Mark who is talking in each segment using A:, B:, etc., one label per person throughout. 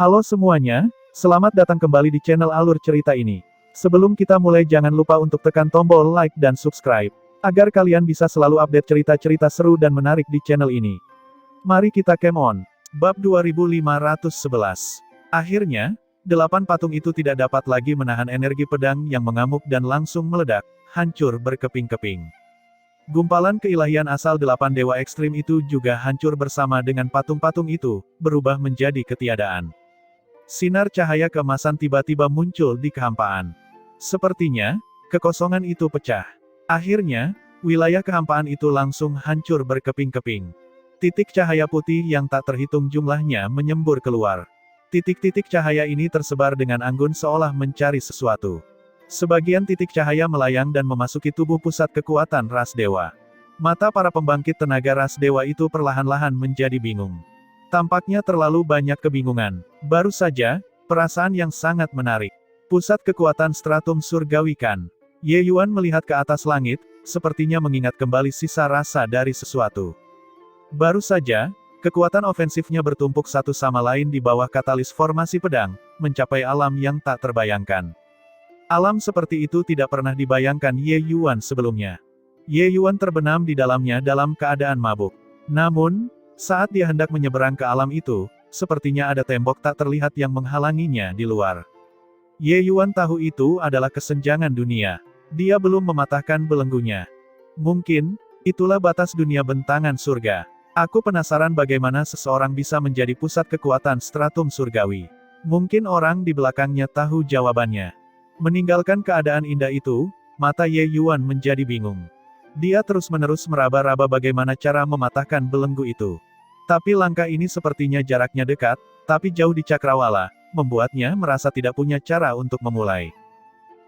A: Halo semuanya, selamat datang kembali di channel Alur Cerita ini. Sebelum kita mulai jangan lupa untuk tekan tombol like dan subscribe, agar kalian bisa selalu update cerita-cerita seru dan menarik di channel ini. Mari kita game on. Bab 2511. Akhirnya, 8 patung itu tidak dapat lagi menahan energi pedang yang mengamuk dan langsung meledak, hancur berkeping-keping. Gumpalan keilahian asal 8 dewa ekstrim itu juga hancur bersama dengan patung-patung itu, berubah menjadi ketiadaan. Sinar cahaya keemasan tiba-tiba muncul di kehampaan. Sepertinya, kekosongan itu pecah. Akhirnya, wilayah kehampaan itu langsung hancur berkeping-keping. Titik cahaya putih yang tak terhitung jumlahnya menyembur keluar. Titik-titik cahaya ini tersebar dengan anggun seolah mencari sesuatu. Sebagian titik cahaya melayang dan memasuki tubuh pusat kekuatan ras dewa. Mata para pembangkit tenaga ras dewa itu perlahan-lahan menjadi bingung. Tampaknya terlalu banyak kebingungan. Baru saja, perasaan yang sangat menarik. Pusat kekuatan stratum surgawi kan. Ye Yuan melihat ke atas langit, sepertinya mengingat kembali sisa rasa dari sesuatu. Baru saja, kekuatan ofensifnya bertumpuk satu sama lain di bawah katalis formasi pedang, mencapai alam yang tak terbayangkan. Alam seperti itu tidak pernah dibayangkan Ye Yuan sebelumnya. Ye Yuan terbenam di dalamnya dalam keadaan mabuk. Namun, saat dia hendak menyeberang ke alam itu, sepertinya ada tembok tak terlihat yang menghalanginya di luar. Ye Yuan tahu itu adalah kesenjangan dunia. Dia belum mematahkan belenggunya. Mungkin, itulah batas dunia bentangan surga. Aku penasaran bagaimana seseorang bisa menjadi pusat kekuatan stratum surgawi. Mungkin orang di belakangnya tahu jawabannya. Meninggalkan keadaan indah itu, mata Ye Yuan menjadi bingung. Dia terus-menerus meraba-raba bagaimana cara mematahkan belenggu itu. Tapi langkah ini sepertinya jaraknya dekat, tapi jauh di cakrawala, membuatnya merasa tidak punya cara untuk memulai.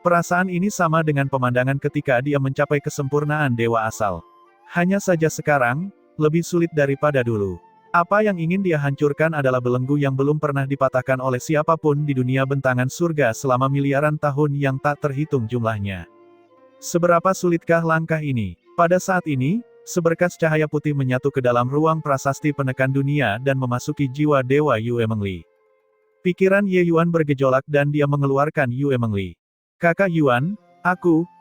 A: Perasaan ini sama dengan pemandangan ketika dia mencapai kesempurnaan dewa asal. Hanya saja sekarang, lebih sulit daripada dulu. Apa yang ingin dia hancurkan adalah belenggu yang belum pernah dipatahkan oleh siapapun di dunia bentangan surga selama miliaran tahun yang tak terhitung jumlahnya. Seberapa sulitkah langkah ini? Pada saat ini, seberkas cahaya putih menyatu ke dalam ruang prasasti penekan dunia dan memasuki jiwa dewa Yue Mengli. Pikiran Ye Yuan bergejolak dan dia mengeluarkan Yue Mengli. Kakak Yuan,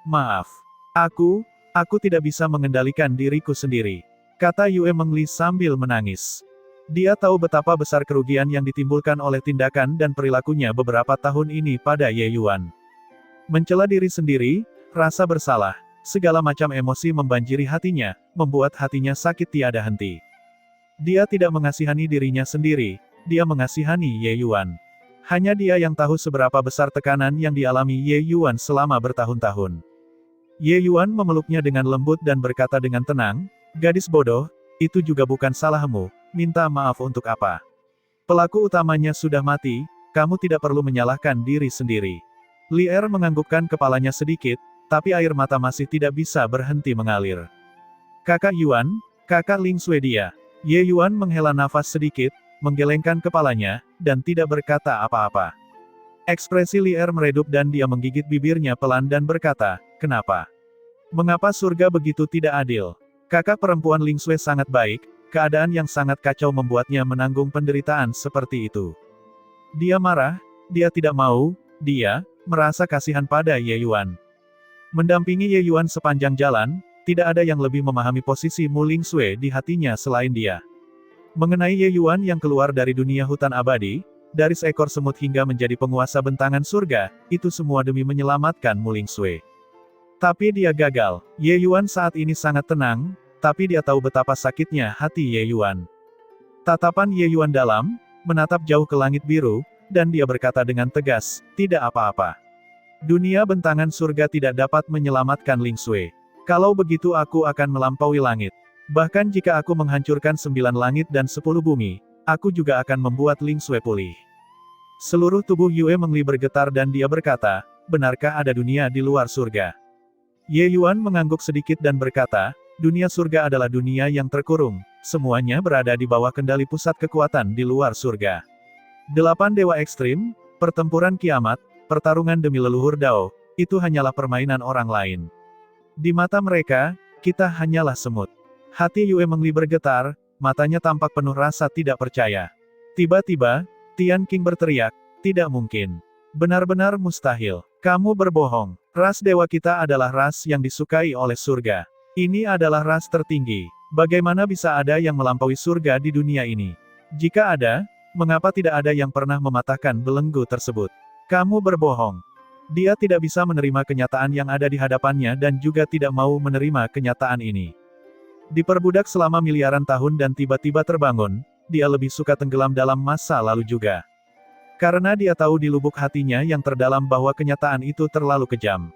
A: maaf. Aku tidak bisa mengendalikan diriku sendiri, kata Yue Mengli sambil menangis. Dia tahu betapa besar kerugian yang ditimbulkan oleh tindakan dan perilakunya beberapa tahun ini pada Ye Yuan. Mencela diri sendiri, rasa bersalah, segala macam emosi membanjiri hatinya, membuat hatinya sakit tiada henti. Dia tidak mengasihani dirinya sendiri, dia mengasihani Ye Yuan. Hanya dia yang tahu seberapa besar tekanan yang dialami Ye Yuan selama bertahun-tahun. Ye Yuan memeluknya dengan lembut dan berkata dengan tenang, "Gadis bodoh, itu juga bukan salahmu, minta maaf untuk apa? Pelaku utamanya sudah mati, kamu tidak perlu menyalahkan diri sendiri." Li Er menganggukkan kepalanya sedikit, tapi air mata masih tidak bisa berhenti mengalir. Kakak Yuan, kakak Ling Swedia. Ye Yuan menghela nafas sedikit, menggelengkan kepalanya, dan tidak berkata apa-apa. Ekspresi Li Er meredup dan dia menggigit bibirnya pelan dan berkata, "Kenapa? Mengapa surga begitu tidak adil?" Kakak perempuan Ling Sui sangat baik, keadaan yang sangat kacau membuatnya menanggung penderitaan seperti itu. Dia marah, dia tidak mau, dia merasa kasihan pada Ye Yuan. Mendampingi Ye Yuan sepanjang jalan, tidak ada yang lebih memahami posisi Mu Ling Sui di hatinya selain dia. Mengenai Ye Yuan yang keluar dari dunia hutan abadi, dari seekor semut hingga menjadi penguasa bentangan surga, itu semua demi menyelamatkan Mu Ling Sui. Tapi dia gagal. Ye Yuan saat ini sangat tenang, tapi dia tahu betapa sakitnya hati Ye Yuan. Tatapan Ye Yuan dalam, menatap jauh ke langit biru, dan dia berkata dengan tegas, "Tidak apa-apa. Dunia bentangan surga tidak dapat menyelamatkan Ling Sui. Kalau begitu aku akan melampaui langit. Bahkan jika aku menghancurkan 9 langit dan 10 bumi, aku juga akan membuat Ling Sui pulih." Seluruh tubuh Yue Mengli bergetar dan dia berkata, "Benarkah ada dunia di luar surga?" Ye Yuan mengangguk sedikit dan berkata, "Dunia surga adalah dunia yang terkurung, semuanya berada di bawah kendali pusat kekuatan di luar surga. 8 dewa ekstrim, pertempuran kiamat, pertarungan demi leluhur Dao, itu hanyalah permainan orang lain. Di mata mereka, kita hanyalah semut." Hati Yue Mengli bergetar, matanya tampak penuh rasa tidak percaya. Tiba-tiba, Tian Qing berteriak, tidak mungkin. Benar-benar mustahil. Kamu berbohong. Ras dewa kita adalah ras yang disukai oleh surga. Ini adalah ras tertinggi. Bagaimana bisa ada yang melampaui surga di dunia ini? Jika ada, mengapa tidak ada yang pernah mematahkan belenggu tersebut? Kamu berbohong. Dia tidak bisa menerima kenyataan yang ada di hadapannya dan juga tidak mau menerima kenyataan ini. Diperbudak selama miliaran tahun dan tiba-tiba terbangun, dia lebih suka tenggelam dalam masa lalu juga. Karena dia tahu di lubuk hatinya yang terdalam bahwa kenyataan itu terlalu kejam.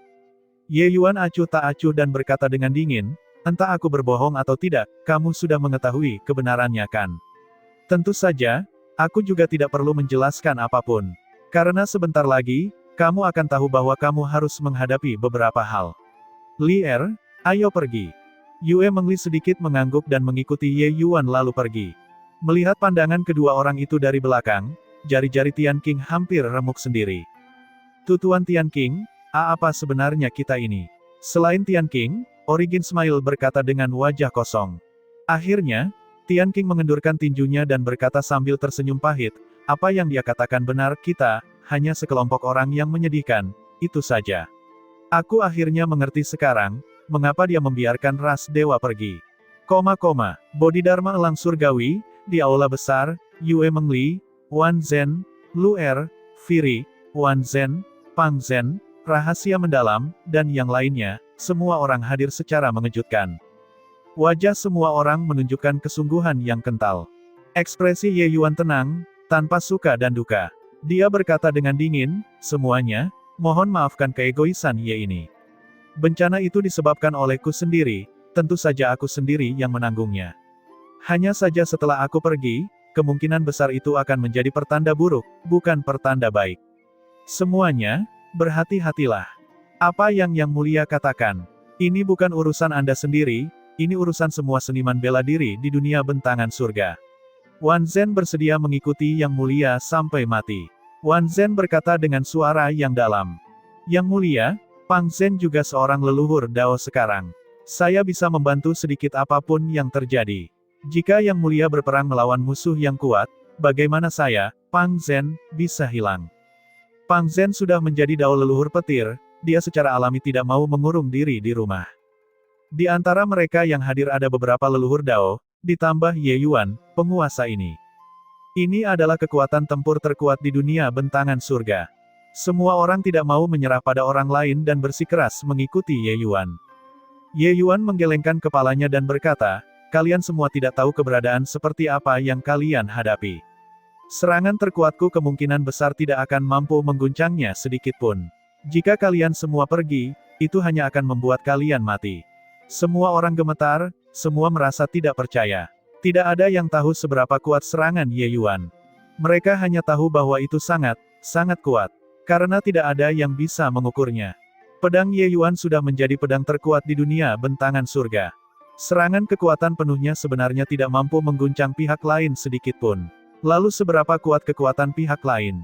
A: Ye Yuan acuh tak acuh dan berkata dengan dingin, entah aku berbohong atau tidak, kamu sudah mengetahui kebenarannya kan? Tentu saja, aku juga tidak perlu menjelaskan apapun. Karena sebentar lagi, kamu akan tahu bahwa kamu harus menghadapi beberapa hal. Li Er, ayo pergi. Yue Mengli sedikit mengangguk dan mengikuti Ye Yuan lalu pergi. Melihat pandangan kedua orang itu dari belakang, jari-jari Tian Qing hampir remuk sendiri. Tuan Tian Qing, apa sebenarnya kita ini? Selain Tian Qing, Origin Smile berkata dengan wajah kosong. Akhirnya, Tian Qing mengendurkan tinjunya dan berkata sambil tersenyum pahit, apa yang dia katakan benar, kita, hanya sekelompok orang yang menyedihkan, itu saja. Aku akhirnya mengerti sekarang, mengapa dia membiarkan ras dewa pergi. Bodhidharma elang surgawi, di aula besar, Yue Mengli, Wan Zhen, Lu Er, Firi, Wan Zhen, Pang Zhen, rahasia mendalam, dan yang lainnya, semua orang hadir secara mengejutkan. Wajah semua orang menunjukkan kesungguhan yang kental. Ekspresi Ye Yuan tenang, tanpa suka dan duka. Dia berkata dengan dingin, semuanya, mohon maafkan keegoisan Ye ini. Bencana itu disebabkan olehku sendiri, tentu saja aku sendiri yang menanggungnya. Hanya saja setelah aku pergi, kemungkinan besar itu akan menjadi pertanda buruk, bukan pertanda baik. Semuanya, berhati-hatilah. Apa yang mulia katakan? Ini bukan urusan Anda sendiri, ini urusan semua seniman bela diri di dunia bentangan surga. Wan Zhen bersedia mengikuti Yang Mulia sampai mati. Wan Zhen berkata dengan suara yang dalam. Yang Mulia, Pang Zhen juga seorang leluhur Dao sekarang. Saya bisa membantu sedikit apapun yang terjadi. Jika Yang Mulia berperang melawan musuh yang kuat, bagaimana saya, Pang Zhen, bisa hilang? Pang Zhen sudah menjadi Dao leluhur petir, dia secara alami tidak mau mengurung diri di rumah. Di antara mereka yang hadir ada beberapa leluhur Dao, ditambah Ye Yuan, penguasa ini. Ini adalah kekuatan tempur terkuat di dunia bentangan surga. Semua orang tidak mau menyerah pada orang lain dan bersikeras mengikuti Ye Yuan. Ye Yuan menggelengkan kepalanya dan berkata, kalian semua tidak tahu keberadaan seperti apa yang kalian hadapi. Serangan terkuatku kemungkinan besar tidak akan mampu mengguncangnya sedikit pun. Jika kalian semua pergi, itu hanya akan membuat kalian mati. Semua orang gemetar, semua merasa tidak percaya. Tidak ada yang tahu seberapa kuat serangan Ye Yuan. Mereka hanya tahu bahwa itu sangat, sangat kuat. Karena tidak ada yang bisa mengukurnya. Pedang Ye Yuan sudah menjadi pedang terkuat di dunia bentangan surga. Serangan kekuatan penuhnya sebenarnya tidak mampu mengguncang pihak lain sedikit pun. Lalu seberapa kuat kekuatan pihak lain?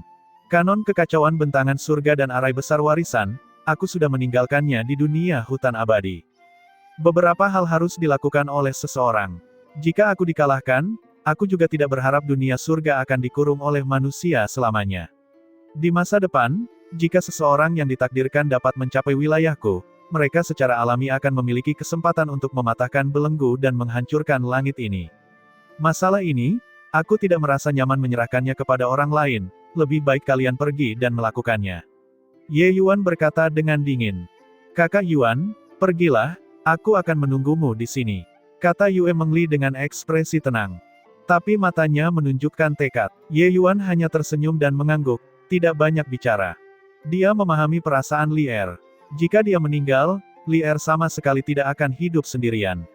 A: Kanon kekacauan bentangan surga dan arai besar warisan, aku sudah meninggalkannya di dunia hutan abadi. Beberapa hal harus dilakukan oleh seseorang. Jika aku dikalahkan, aku juga tidak berharap dunia surga akan dikurung oleh manusia selamanya. Di masa depan, jika seseorang yang ditakdirkan dapat mencapai wilayahku, mereka secara alami akan memiliki kesempatan untuk mematahkan belenggu dan menghancurkan langit ini. Masalah ini, aku tidak merasa nyaman menyerahkannya kepada orang lain, lebih baik kalian pergi dan melakukannya. Ye Yuan berkata dengan dingin. Kakak Yuan, pergilah, aku akan menunggumu di sini. Kata Yue Mengli dengan ekspresi tenang. Tapi matanya menunjukkan tekad. Ye Yuan hanya tersenyum dan mengangguk, tidak banyak bicara. Dia memahami perasaan Li Er. Jika dia meninggal, Li Er sama sekali tidak akan hidup sendirian.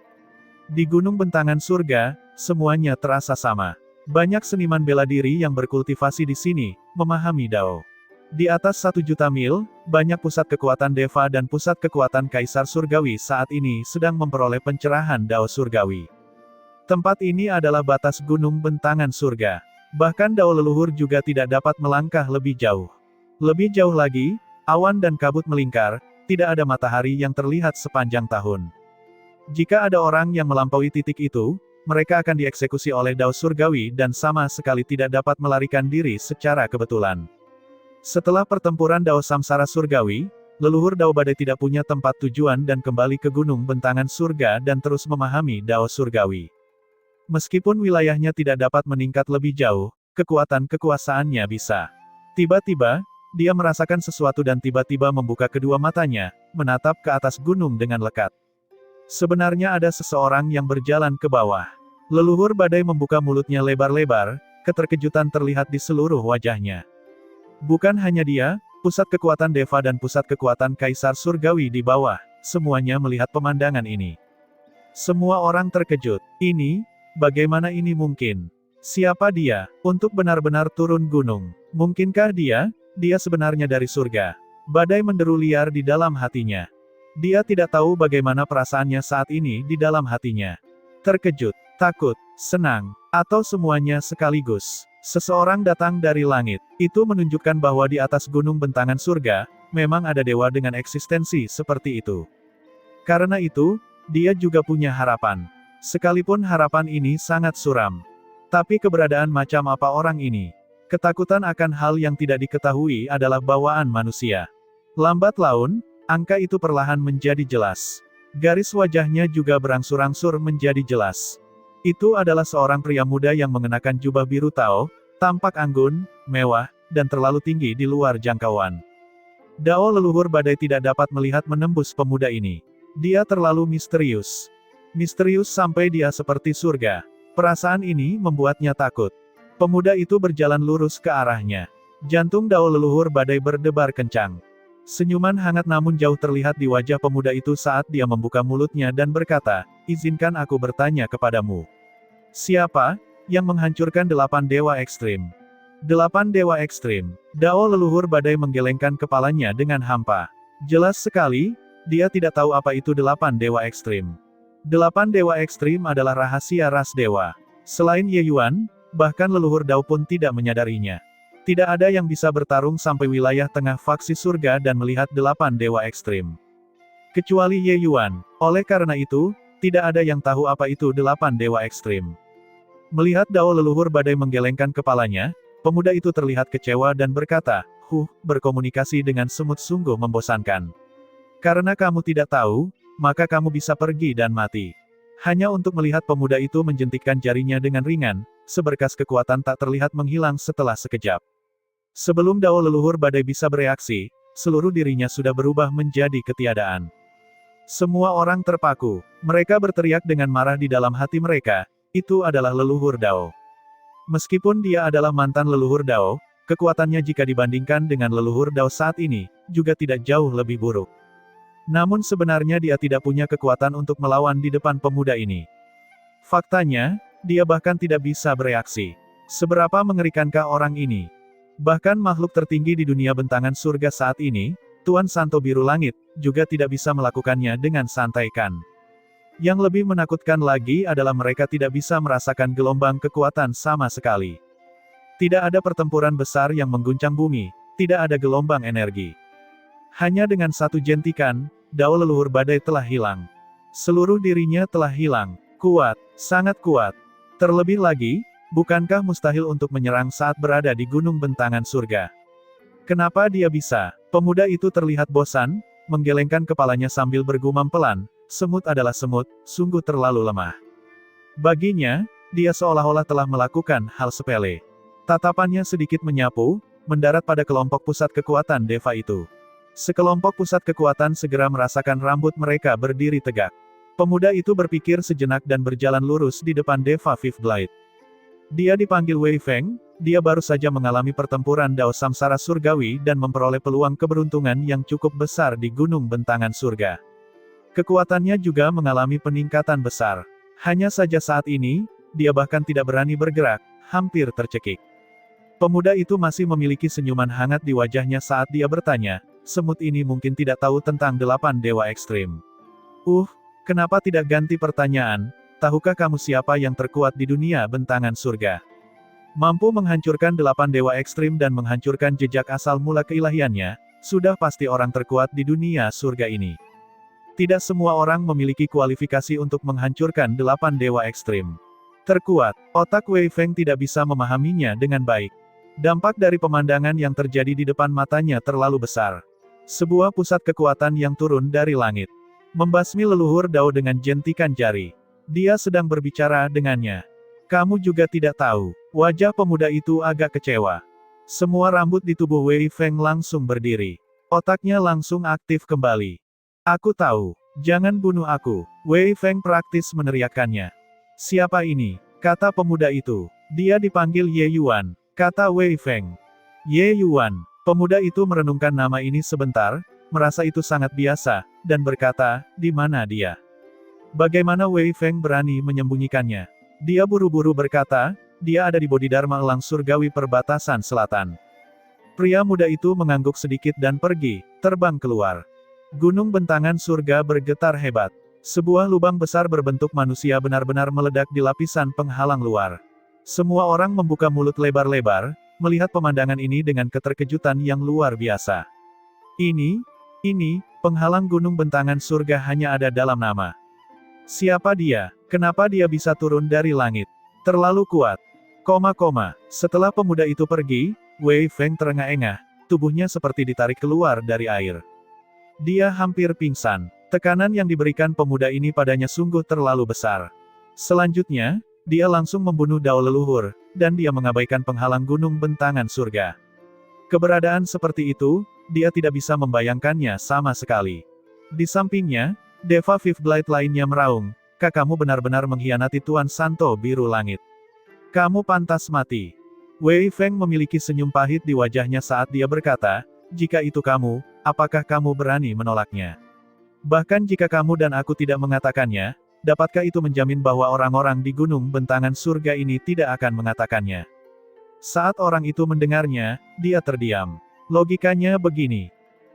A: Di Gunung Bentangan Surga, semuanya terasa sama. Banyak seniman bela diri yang berkultivasi di sini, memahami Dao. Di atas 1 juta mil, banyak pusat kekuatan Deva dan pusat kekuatan Kaisar Surgawi saat ini sedang memperoleh pencerahan Dao Surgawi. Tempat ini adalah batas Gunung Bentangan Surga. Bahkan Dao leluhur juga tidak dapat melangkah lebih jauh. Lebih jauh lagi, awan dan kabut melingkar, tidak ada matahari yang terlihat sepanjang tahun. Jika ada orang yang melampaui titik itu, mereka akan dieksekusi oleh Dao Surgawi dan sama sekali tidak dapat melarikan diri secara kebetulan. Setelah pertempuran Dao Samsara Surgawi, leluhur Dao Badai tidak punya tempat tujuan dan kembali ke Gunung Bentangan Surga dan terus memahami Dao Surgawi. Meskipun wilayahnya tidak dapat meningkat lebih jauh, kekuatan kekuasaannya bisa. Tiba-tiba, dia merasakan sesuatu dan tiba-tiba membuka kedua matanya, menatap ke atas gunung dengan lekat. Sebenarnya ada seseorang yang berjalan ke bawah. Leluhur Badai membuka mulutnya lebar-lebar, keterkejutan terlihat di seluruh wajahnya. Bukan hanya dia, pusat kekuatan Deva dan pusat kekuatan Kaisar Surgawi di bawah, semuanya melihat pemandangan ini. Semua orang terkejut. Bagaimana ini mungkin? Siapa dia, untuk benar-benar turun gunung? Mungkinkah dia sebenarnya dari surga? Badai menderu liar di dalam hatinya. Dia tidak tahu bagaimana perasaannya saat ini di dalam hatinya. Terkejut, takut, senang, atau semuanya sekaligus. Seseorang datang dari langit. Itu menunjukkan bahwa di atas gunung bentangan surga, memang ada dewa dengan eksistensi seperti itu. Karena itu, dia juga punya harapan. Sekalipun harapan ini sangat suram. Tapi keberadaan macam apa orang ini? Ketakutan akan hal yang tidak diketahui adalah bawaan manusia. Lambat laun, angka itu perlahan menjadi jelas. Garis wajahnya juga berangsur-angsur menjadi jelas. Itu adalah seorang pria muda yang mengenakan jubah biru Tao, tampak anggun, mewah, dan terlalu tinggi di luar jangkauan. Dao leluhur Badai tidak dapat melihat menembus pemuda ini. Dia terlalu misterius. Misterius sampai dia seperti surga. Perasaan ini membuatnya takut. Pemuda itu berjalan lurus ke arahnya. Jantung Dao leluhur Badai berdebar kencang. Senyuman hangat namun jauh terlihat di wajah pemuda itu saat dia membuka mulutnya dan berkata, "Izinkan aku bertanya kepadamu. Siapa yang menghancurkan 8 dewa ekstrim?" 8 dewa ekstrim. Dao leluhur Badai menggelengkan kepalanya dengan hampa. Jelas sekali, dia tidak tahu apa itu 8 dewa ekstrim. 8 dewa ekstrim adalah rahasia ras dewa. Selain Ye Yuan, bahkan leluhur Dao pun tidak menyadarinya. Tidak ada yang bisa bertarung sampai wilayah tengah faksi surga dan melihat 8 dewa ekstrim. Kecuali Ye Yuan. Oleh karena itu, tidak ada yang tahu apa itu 8 dewa ekstrim. Melihat Dao leluhur Badai menggelengkan kepalanya, pemuda itu terlihat kecewa dan berkata, berkomunikasi dengan semut sungguh membosankan. Karena kamu tidak tahu, maka kamu bisa pergi dan mati. Hanya untuk melihat pemuda itu menjentikkan jarinya dengan ringan, seberkas kekuatan tak terlihat menghilang setelah sekejap. Sebelum Dao leluhur Badai bisa bereaksi, seluruh dirinya sudah berubah menjadi ketiadaan. Semua orang terpaku. Mereka berteriak dengan marah di dalam hati mereka, itu adalah leluhur Dao. Meskipun dia adalah mantan leluhur Dao, kekuatannya jika dibandingkan dengan leluhur Dao saat ini, juga tidak jauh lebih buruk. Namun sebenarnya dia tidak punya kekuatan untuk melawan di depan pemuda ini. Faktanya, dia bahkan tidak bisa bereaksi. Seberapa mengerikankah orang ini? Bahkan makhluk tertinggi di dunia bentangan surga saat ini, Tuan Santo Biru Langit, juga tidak bisa melakukannya dengan santai kan. Yang lebih menakutkan lagi adalah mereka tidak bisa merasakan gelombang kekuatan sama sekali. Tidak ada pertempuran besar yang mengguncang bumi, tidak ada gelombang energi. Hanya dengan satu jentikan, Dao leluhur Badai telah hilang. Seluruh dirinya telah hilang. Kuat, sangat kuat. Terlebih lagi, bukankah mustahil untuk menyerang saat berada di gunung bentangan surga? Kenapa dia bisa? Pemuda itu terlihat bosan, menggelengkan kepalanya sambil bergumam pelan, semut adalah semut, sungguh terlalu lemah. Baginya, dia seolah-olah telah melakukan hal sepele. Tatapannya sedikit menyapu, mendarat pada kelompok pusat kekuatan Deva itu. Sekelompok pusat kekuatan segera merasakan rambut mereka berdiri tegak. Pemuda itu berpikir sejenak dan berjalan lurus di depan Deva Fifth Blade. Dia dipanggil Wei Feng, dia baru saja mengalami pertempuran Dao Samsara Surgawi dan memperoleh peluang keberuntungan yang cukup besar di Gunung Bentangan Surga. Kekuatannya juga mengalami peningkatan besar. Hanya saja saat ini, dia bahkan tidak berani bergerak, hampir tercekik. Pemuda itu masih memiliki senyuman hangat di wajahnya saat dia bertanya, semut ini mungkin tidak tahu tentang 8 dewa ekstrim. Kenapa tidak ganti pertanyaan, tahukah kamu siapa yang terkuat di dunia bentangan surga? Mampu menghancurkan 8 dewa ekstrim dan menghancurkan jejak asal mula keilahiannya, sudah pasti orang terkuat di dunia surga ini. Tidak semua orang memiliki kualifikasi untuk menghancurkan 8 dewa ekstrim. Terkuat, otak Wei Feng tidak bisa memahaminya dengan baik. Dampak dari pemandangan yang terjadi di depan matanya terlalu besar. Sebuah pusat kekuatan yang turun dari langit. Membasmi leluhur Dao dengan jentikan jari. Dia sedang berbicara dengannya. Kamu juga tidak tahu. Wajah pemuda itu agak kecewa. Semua rambut di tubuh Wei Feng langsung berdiri. Otaknya langsung aktif kembali. Aku tahu. Jangan bunuh aku. Wei Feng praktis meneriakkannya. Siapa ini? Kata pemuda itu. Dia dipanggil Ye Yuan. Kata Wei Feng. Ye Yuan. Pemuda itu merenungkan nama ini sebentar, merasa itu sangat biasa, dan berkata, di mana dia? Bagaimana Wei Feng berani menyembunyikannya? Dia buru-buru berkata, dia ada di Bodhidharma Elang Surgawi perbatasan selatan. Pria muda itu mengangguk sedikit dan pergi, terbang keluar. Gunung bentangan surga bergetar hebat. Sebuah lubang besar berbentuk manusia benar-benar meledak di lapisan penghalang luar. Semua orang membuka mulut lebar-lebar, melihat pemandangan ini dengan keterkejutan yang luar biasa. Ini, penghalang gunung bentangan surga hanya ada dalam nama. Siapa dia? Kenapa dia bisa turun dari langit? Terlalu kuat. Setelah pemuda itu pergi, Wei Feng terengah-engah, tubuhnya seperti ditarik keluar dari air. Dia hampir pingsan. Tekanan yang diberikan pemuda ini padanya sungguh terlalu besar. Selanjutnya, dia langsung membunuh Dao leluhur, dan dia mengabaikan penghalang gunung bentangan surga. Keberadaan seperti itu, dia tidak bisa membayangkannya sama sekali. Di sampingnya, Deva Fifth Blight lainnya meraung, kamu benar-benar mengkhianati Tuan Santo Biru Langit. Kamu pantas mati. Wei Feng memiliki senyum pahit di wajahnya saat dia berkata, jika itu kamu, apakah kamu berani menolaknya? Bahkan jika kamu dan aku tidak mengatakannya, dapatkah itu menjamin bahwa orang-orang di gunung bentangan surga ini tidak akan mengatakannya? Saat orang itu mendengarnya, dia terdiam. Logikanya begini.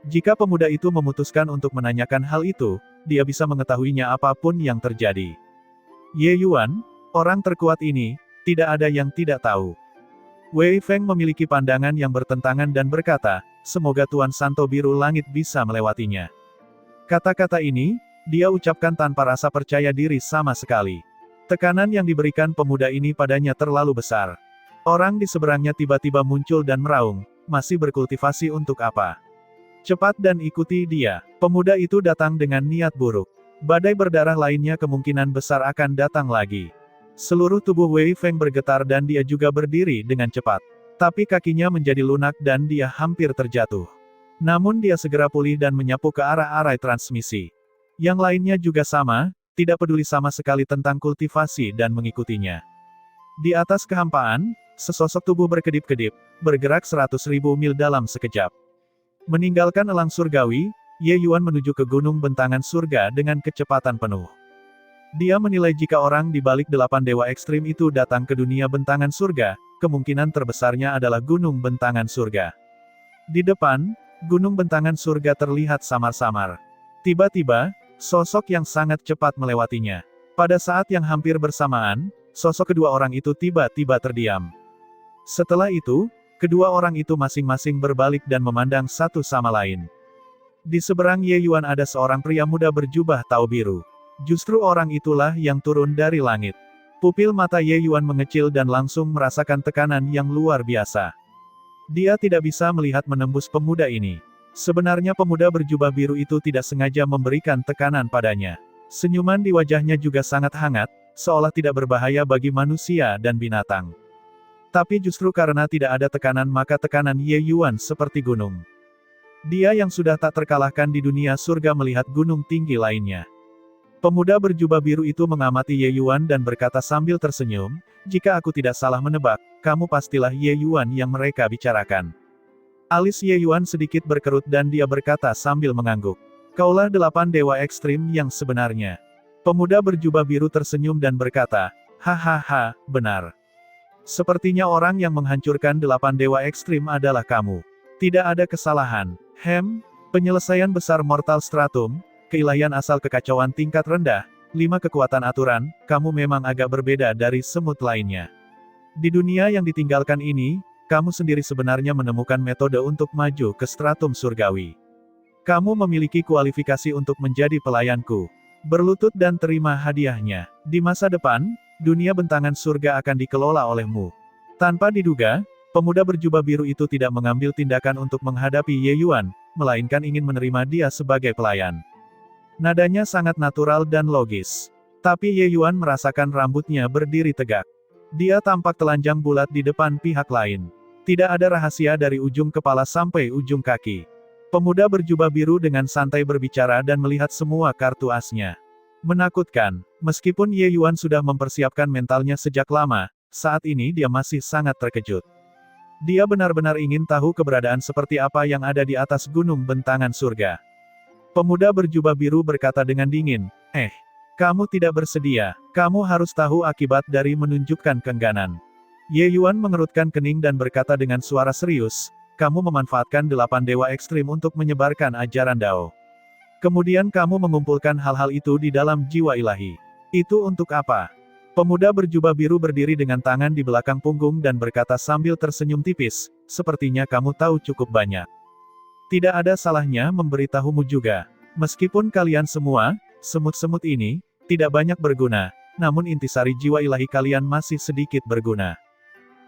A: Jika pemuda itu memutuskan untuk menanyakan hal itu, dia bisa mengetahuinya apapun yang terjadi. Ye Yuan, orang terkuat ini, tidak ada yang tidak tahu. Wei Feng memiliki pandangan yang bertentangan dan berkata, semoga Tuan Santo Biru Langit bisa melewatinya. Kata-kata ini, dia ucapkan tanpa rasa percaya diri sama sekali. Tekanan yang diberikan pemuda ini padanya terlalu besar. Orang di seberangnya tiba-tiba muncul dan meraung, masih berkultivasi untuk apa? Cepat dan ikuti dia. Pemuda itu datang dengan niat buruk. Badai berdarah lainnya kemungkinan besar akan datang lagi. Seluruh tubuh Wei Feng bergetar dan dia juga berdiri dengan cepat. Tapi kakinya menjadi lunak dan dia hampir terjatuh. Namun dia segera pulih dan menyapu ke arah arai transmisi. Yang lainnya juga sama, tidak peduli sama sekali tentang kultivasi dan mengikutinya. Di atas kehampaan, sesosok tubuh berkedip-kedip, bergerak 100.000 mil dalam sekejap. Meninggalkan elang surgawi, Ye Yuan menuju ke gunung bentangan surga dengan kecepatan penuh. Dia menilai jika orang di balik 8 dewa ekstrim itu datang ke dunia bentangan surga, kemungkinan terbesarnya adalah gunung bentangan surga. Di depan, gunung bentangan surga terlihat samar-samar. Tiba-tiba, sosok yang sangat cepat melewatinya. Pada saat yang hampir bersamaan, sosok kedua orang itu tiba-tiba terdiam. Setelah itu, kedua orang itu masing-masing berbalik dan memandang satu sama lain. Di seberang Ye Yuan ada seorang pria muda berjubah tau biru. Justru orang itulah yang turun dari langit. Pupil mata Ye Yuan mengecil dan langsung merasakan tekanan yang luar biasa. Dia tidak bisa melihat menembus pemuda ini. Sebenarnya pemuda berjubah biru itu tidak sengaja memberikan tekanan padanya. Senyuman di wajahnya juga sangat hangat, seolah tidak berbahaya bagi manusia dan binatang. Tapi justru karena tidak ada tekanan maka tekanan Ye Yuan seperti gunung. Dia yang sudah tak terkalahkan di dunia surga melihat gunung tinggi lainnya. Pemuda berjubah biru itu mengamati Ye Yuan dan berkata sambil tersenyum, jika aku tidak salah menebak, kamu pastilah Ye Yuan yang mereka bicarakan. Alis Ye Yuan sedikit berkerut dan dia berkata sambil mengangguk. Kaulah 8 dewa ekstrim yang sebenarnya. Pemuda berjubah biru tersenyum dan berkata, hahaha, benar. Sepertinya orang yang menghancurkan 8 dewa ekstrim adalah kamu. Tidak ada kesalahan. Penyelesaian besar Mortal Stratum, keilahian asal kekacauan tingkat rendah, 5 kekuatan aturan, kamu memang agak berbeda dari semut lainnya. Di dunia yang ditinggalkan ini, kamu sendiri sebenarnya menemukan metode untuk maju ke stratum surgawi. Kamu memiliki kualifikasi untuk menjadi pelayanku. Berlutut dan terima hadiahnya. Di masa depan, Dunia bentangan surga akan dikelola olehmu. Tanpa diduga, pemuda berjubah biru itu tidak mengambil tindakan untuk menghadapi Ye Yuan, melainkan ingin menerima dia sebagai pelayan. Nadanya sangat natural dan logis. Tapi Ye Yuan merasakan rambutnya berdiri tegak. Dia tampak telanjang bulat di depan pihak lain. Tidak ada rahasia dari ujung kepala sampai ujung kaki. Pemuda berjubah biru dengan santai berbicara dan melihat semua kartu asnya. Menakutkan, meskipun Ye Yuan sudah mempersiapkan mentalnya sejak lama, saat ini dia masih sangat terkejut. Dia benar-benar ingin tahu keberadaan seperti apa yang ada di atas gunung bentangan surga. Pemuda berjubah biru berkata dengan dingin, kamu tidak bersedia, kamu harus tahu akibat dari menunjukkan keengganan. Ye Yuan mengerutkan kening dan berkata dengan suara serius, kamu memanfaatkan 8 dewa ekstrim untuk menyebarkan ajaran Dao. Kemudian kamu mengumpulkan hal-hal itu di dalam jiwa ilahi. Itu untuk apa? Pemuda berjubah biru berdiri dengan tangan di belakang punggung dan berkata sambil tersenyum tipis, sepertinya kamu tahu cukup banyak. Tidak ada salahnya memberitahumu juga. Meskipun kalian semua, semut-semut ini, tidak banyak berguna, namun intisari jiwa ilahi kalian masih sedikit berguna.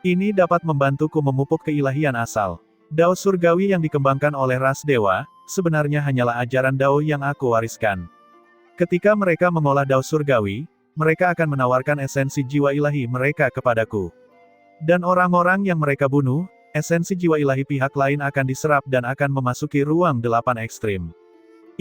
A: Ini dapat membantuku memupuk keilahian asal. Dao surgawi yang dikembangkan oleh ras dewa, sebenarnya hanyalah ajaran Dao yang aku wariskan. Ketika mereka mengolah Dao surgawi, mereka akan menawarkan esensi jiwa ilahi mereka kepadaku. Dan orang-orang yang mereka bunuh, esensi jiwa ilahi pihak lain akan diserap dan akan memasuki ruang 8 ekstrim.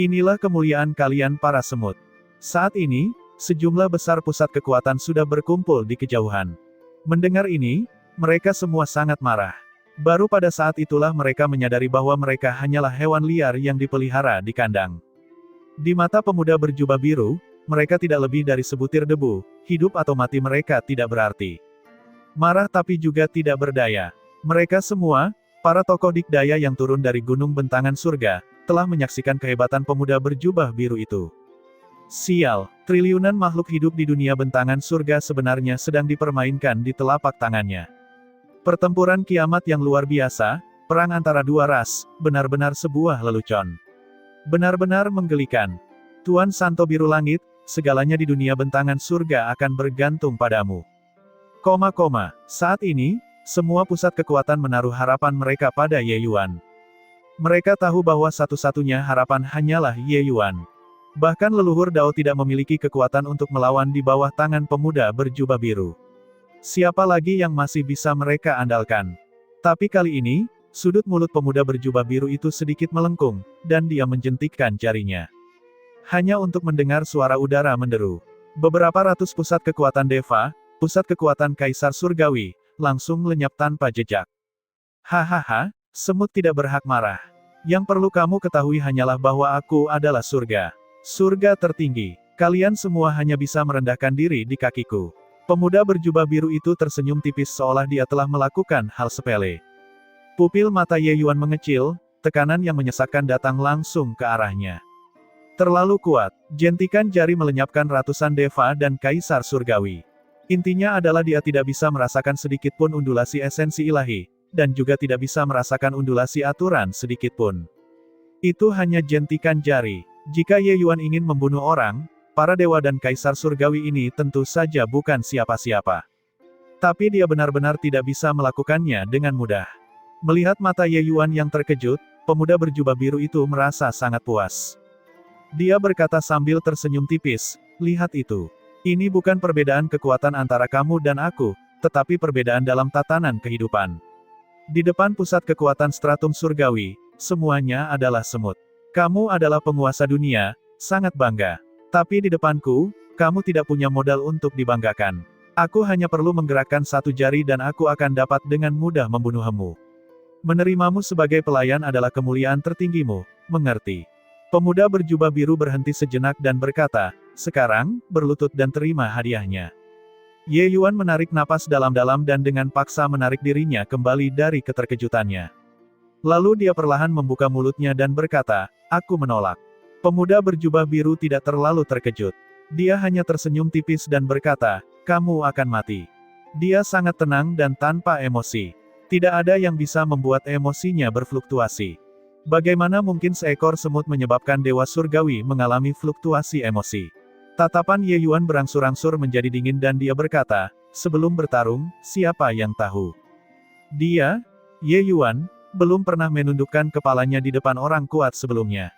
A: Inilah kemuliaan kalian para semut. Saat ini, sejumlah besar pusat kekuatan sudah berkumpul di kejauhan. Mendengar ini, mereka semua sangat marah. Baru pada saat itulah mereka menyadari bahwa mereka hanyalah hewan liar yang dipelihara di kandang. Di mata pemuda berjubah biru, mereka tidak lebih dari sebutir debu, hidup atau mati mereka tidak berarti. Marah tapi juga tidak berdaya. Mereka semua, para tokoh dikdaya yang turun dari gunung bentangan surga, telah menyaksikan kehebatan pemuda berjubah biru itu. Sial, triliunan makhluk hidup di dunia bentangan surga sebenarnya sedang dipermainkan di telapak tangannya. Pertempuran kiamat yang luar biasa, perang antara dua ras, benar-benar sebuah lelucon. Benar-benar menggelikan. Tuan Santo Biru Langit, segalanya di dunia bentangan surga akan bergantung padamu. Saat ini, semua pusat kekuatan menaruh harapan mereka pada Ye Yuan. Mereka tahu bahwa satu-satunya harapan hanyalah Ye Yuan. Bahkan leluhur Dao tidak memiliki kekuatan untuk melawan di bawah tangan pemuda berjubah biru. Siapa lagi yang masih bisa mereka andalkan? Tapi kali ini, sudut mulut pemuda berjubah biru itu sedikit melengkung, dan dia menjentikkan jarinya. Hanya untuk mendengar suara udara menderu. Beberapa ratus pusat kekuatan Deva, pusat kekuatan Kaisar Surgawi, langsung lenyap tanpa jejak. Hahaha, semut tidak berhak marah. Yang perlu kamu ketahui hanyalah bahwa aku adalah surga. Surga tertinggi. Kalian semua hanya bisa merendahkan diri di kakiku. Pemuda berjubah biru itu tersenyum tipis seolah dia telah melakukan hal sepele. Pupil mata Ye Yuan mengecil, tekanan yang menyesakkan datang langsung ke arahnya. Terlalu kuat, jentikan jari melenyapkan ratusan Deva dan Kaisar Surgawi. Intinya adalah dia tidak bisa merasakan sedikit pun undulasi esensi ilahi, dan juga tidak bisa merasakan undulasi aturan sedikit pun. Itu hanya jentikan jari. Jika Ye Yuan ingin membunuh orang, para dewa dan Kaisar Surgawi ini tentu saja bukan siapa-siapa. Tapi dia benar-benar tidak bisa melakukannya dengan mudah. Melihat mata Ye Yuan yang terkejut, pemuda berjubah biru itu merasa sangat puas. Dia berkata sambil tersenyum tipis, lihat itu. Ini bukan perbedaan kekuatan antara kamu dan aku, tetapi perbedaan dalam tatanan kehidupan. Di depan pusat kekuatan stratum surgawi, semuanya adalah semut. Kamu adalah penguasa dunia, sangat bangga. Tapi di depanku, kamu tidak punya modal untuk dibanggakan. Aku hanya perlu menggerakkan satu jari dan aku akan dapat dengan mudah membunuhmu. Menerimamu sebagai pelayan adalah kemuliaan tertinggimu, mengerti? Pemuda berjubah biru berhenti sejenak dan berkata, sekarang, berlutut dan terima hadiahnya. Ye Yuan menarik napas dalam-dalam dan dengan paksa menarik dirinya kembali dari keterkejutannya. Lalu dia perlahan membuka mulutnya dan berkata, aku menolak. Pemuda berjubah biru tidak terlalu terkejut. Dia hanya tersenyum tipis dan berkata, kamu akan mati. Dia sangat tenang dan tanpa emosi. Tidak ada yang bisa membuat emosinya berfluktuasi. Bagaimana mungkin seekor semut menyebabkan dewa surgawi mengalami fluktuasi emosi? Tatapan Ye Yuan berangsur-angsur menjadi dingin dan dia berkata, sebelum bertarung, siapa yang tahu? Dia, Ye Yuan, belum pernah menundukkan kepalanya di depan orang kuat sebelumnya.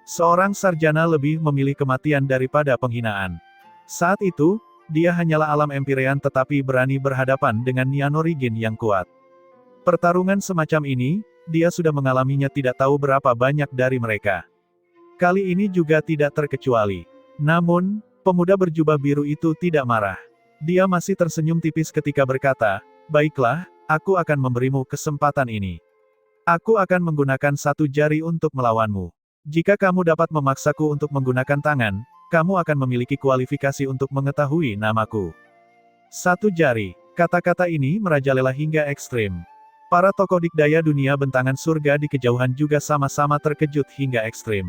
A: Seorang sarjana lebih memilih kematian daripada penghinaan. Saat itu, dia hanyalah alam Empyrean tetapi berani berhadapan dengan Nianorigin yang kuat. Pertarungan semacam ini, dia sudah mengalaminya tidak tahu berapa banyak dari mereka. Kali ini juga tidak terkecuali. Namun, pemuda berjubah biru itu tidak marah. Dia masih tersenyum tipis ketika berkata, baiklah, aku akan memberimu kesempatan ini. Aku akan menggunakan satu jari untuk melawanmu. Jika kamu dapat memaksaku untuk menggunakan tangan, kamu akan memiliki kualifikasi untuk mengetahui namaku. Satu jari. Kata-kata ini merajalela hingga ekstrim. Para tokoh dikdaya dunia bentangan surga di kejauhan juga sama-sama terkejut hingga ekstrim.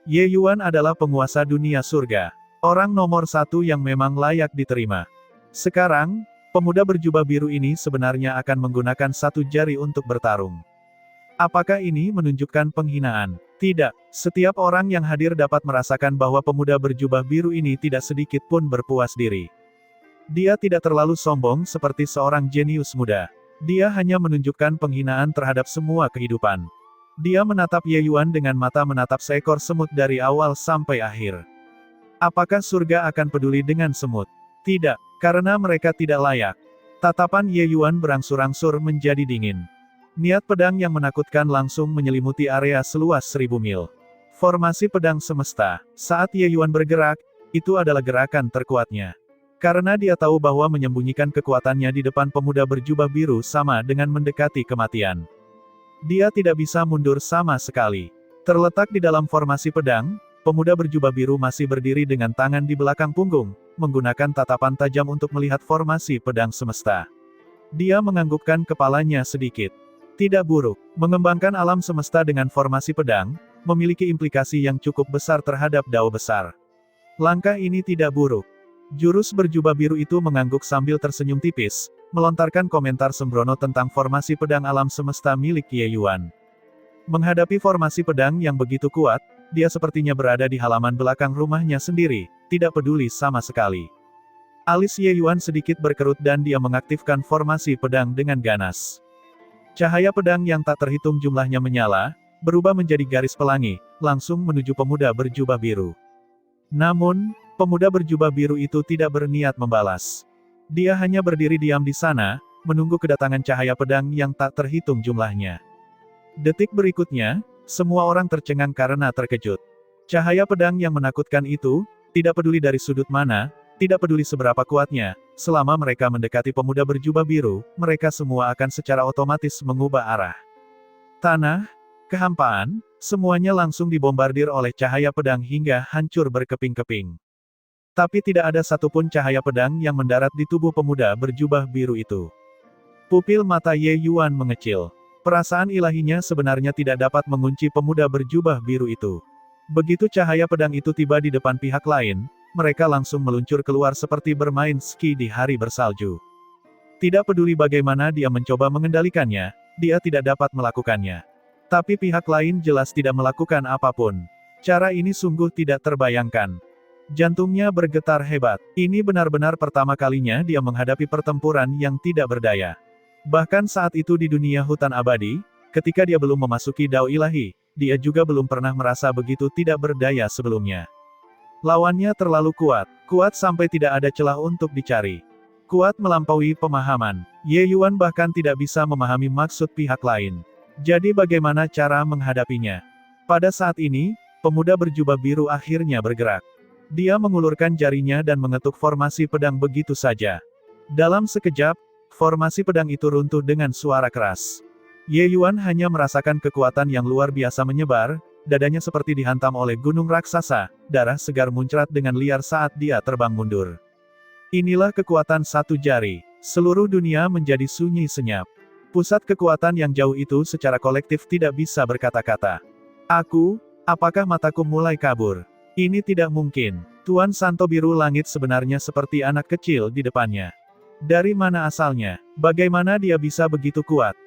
A: Ye Yuan adalah penguasa dunia surga. Orang nomor satu yang memang layak diterima. Sekarang, pemuda berjubah biru ini sebenarnya akan menggunakan satu jari untuk bertarung. Apakah ini menunjukkan penghinaan? Tidak. Setiap orang yang hadir dapat merasakan bahwa pemuda berjubah biru ini tidak sedikit pun berpuas diri. Dia tidak terlalu sombong seperti seorang jenius muda. Dia hanya menunjukkan penghinaan terhadap semua kehidupan. Dia menatap Ye Yuan dengan mata menatap seekor semut dari awal sampai akhir. Apakah surga akan peduli dengan semut? Tidak, karena mereka tidak layak. Tatapan Ye Yuan berangsur-angsur menjadi dingin. Niat pedang yang menakutkan langsung menyelimuti area seluas 1000 mil. Formasi pedang semesta. Saat Ye Yuan bergerak, itu adalah gerakan terkuatnya. Karena dia tahu bahwa menyembunyikan kekuatannya di depan pemuda berjubah biru sama dengan mendekati kematian. Dia tidak bisa mundur sama sekali. Terletak di dalam formasi pedang, pemuda berjubah biru masih berdiri dengan tangan di belakang punggung, menggunakan tatapan tajam untuk melihat formasi pedang semesta. Dia menganggukkan kepalanya sedikit. Tidak buruk, mengembangkan alam semesta dengan formasi pedang, memiliki implikasi yang cukup besar terhadap dao besar. Langkah ini tidak buruk. Jurus berjubah biru itu mengangguk sambil tersenyum tipis, melontarkan komentar sembrono tentang formasi pedang alam semesta milik Ye Yuan. Menghadapi formasi pedang yang begitu kuat, dia sepertinya berada di halaman belakang rumahnya sendiri, tidak peduli sama sekali. Alis Ye Yuan sedikit berkerut dan dia mengaktifkan formasi pedang dengan ganas. Cahaya pedang yang tak terhitung jumlahnya menyala, berubah menjadi garis pelangi, langsung menuju pemuda berjubah biru. Namun, pemuda berjubah biru itu tidak berniat membalas. Dia hanya berdiri diam di sana, menunggu kedatangan cahaya pedang yang tak terhitung jumlahnya. Detik berikutnya, semua orang tercengang karena terkejut. Cahaya pedang yang menakutkan itu, tidak peduli dari sudut mana, tidak peduli seberapa kuatnya, selama mereka mendekati pemuda berjubah biru, mereka semua akan secara otomatis mengubah arah. Tanah, kehampaan, semuanya langsung dibombardir oleh cahaya pedang hingga hancur berkeping-keping. Tapi tidak ada satupun cahaya pedang yang mendarat di tubuh pemuda berjubah biru itu. Pupil mata Ye Yuan mengecil. Perasaan ilahinya sebenarnya tidak dapat mengunci pemuda berjubah biru itu. Begitu cahaya pedang itu tiba di depan pihak lain, mereka langsung meluncur keluar seperti bermain ski di hari bersalju. Tidak peduli bagaimana dia mencoba mengendalikannya, dia tidak dapat melakukannya. Tapi pihak lain jelas tidak melakukan apapun. Cara ini sungguh tidak terbayangkan. Jantungnya bergetar hebat. Ini benar-benar pertama kalinya dia menghadapi pertempuran yang tidak berdaya. Bahkan saat itu di dunia hutan abadi, ketika dia belum memasuki dao ilahi, dia juga belum pernah merasa begitu tidak berdaya sebelumnya. Lawannya terlalu kuat, kuat sampai tidak ada celah untuk dicari. Kuat melampaui pemahaman. Ye Yuan bahkan tidak bisa memahami maksud pihak lain. Jadi bagaimana cara menghadapinya? Pada saat ini, pemuda berjubah biru akhirnya bergerak. Dia mengulurkan jarinya dan mengetuk formasi pedang begitu saja. Dalam sekejap, formasi pedang itu runtuh dengan suara keras. Ye Yuan hanya merasakan kekuatan yang luar biasa menyebar, dadanya seperti dihantam oleh gunung raksasa, darah segar muncrat dengan liar saat dia terbang mundur. Inilah kekuatan satu jari. Seluruh dunia menjadi sunyi senyap. Pusat kekuatan yang jauh itu secara kolektif tidak bisa berkata-kata. Apakah mataku mulai kabur? Ini tidak mungkin. Tuan Santo Biru Langit sebenarnya seperti anak kecil di depannya. Dari mana asalnya? Bagaimana dia bisa begitu kuat?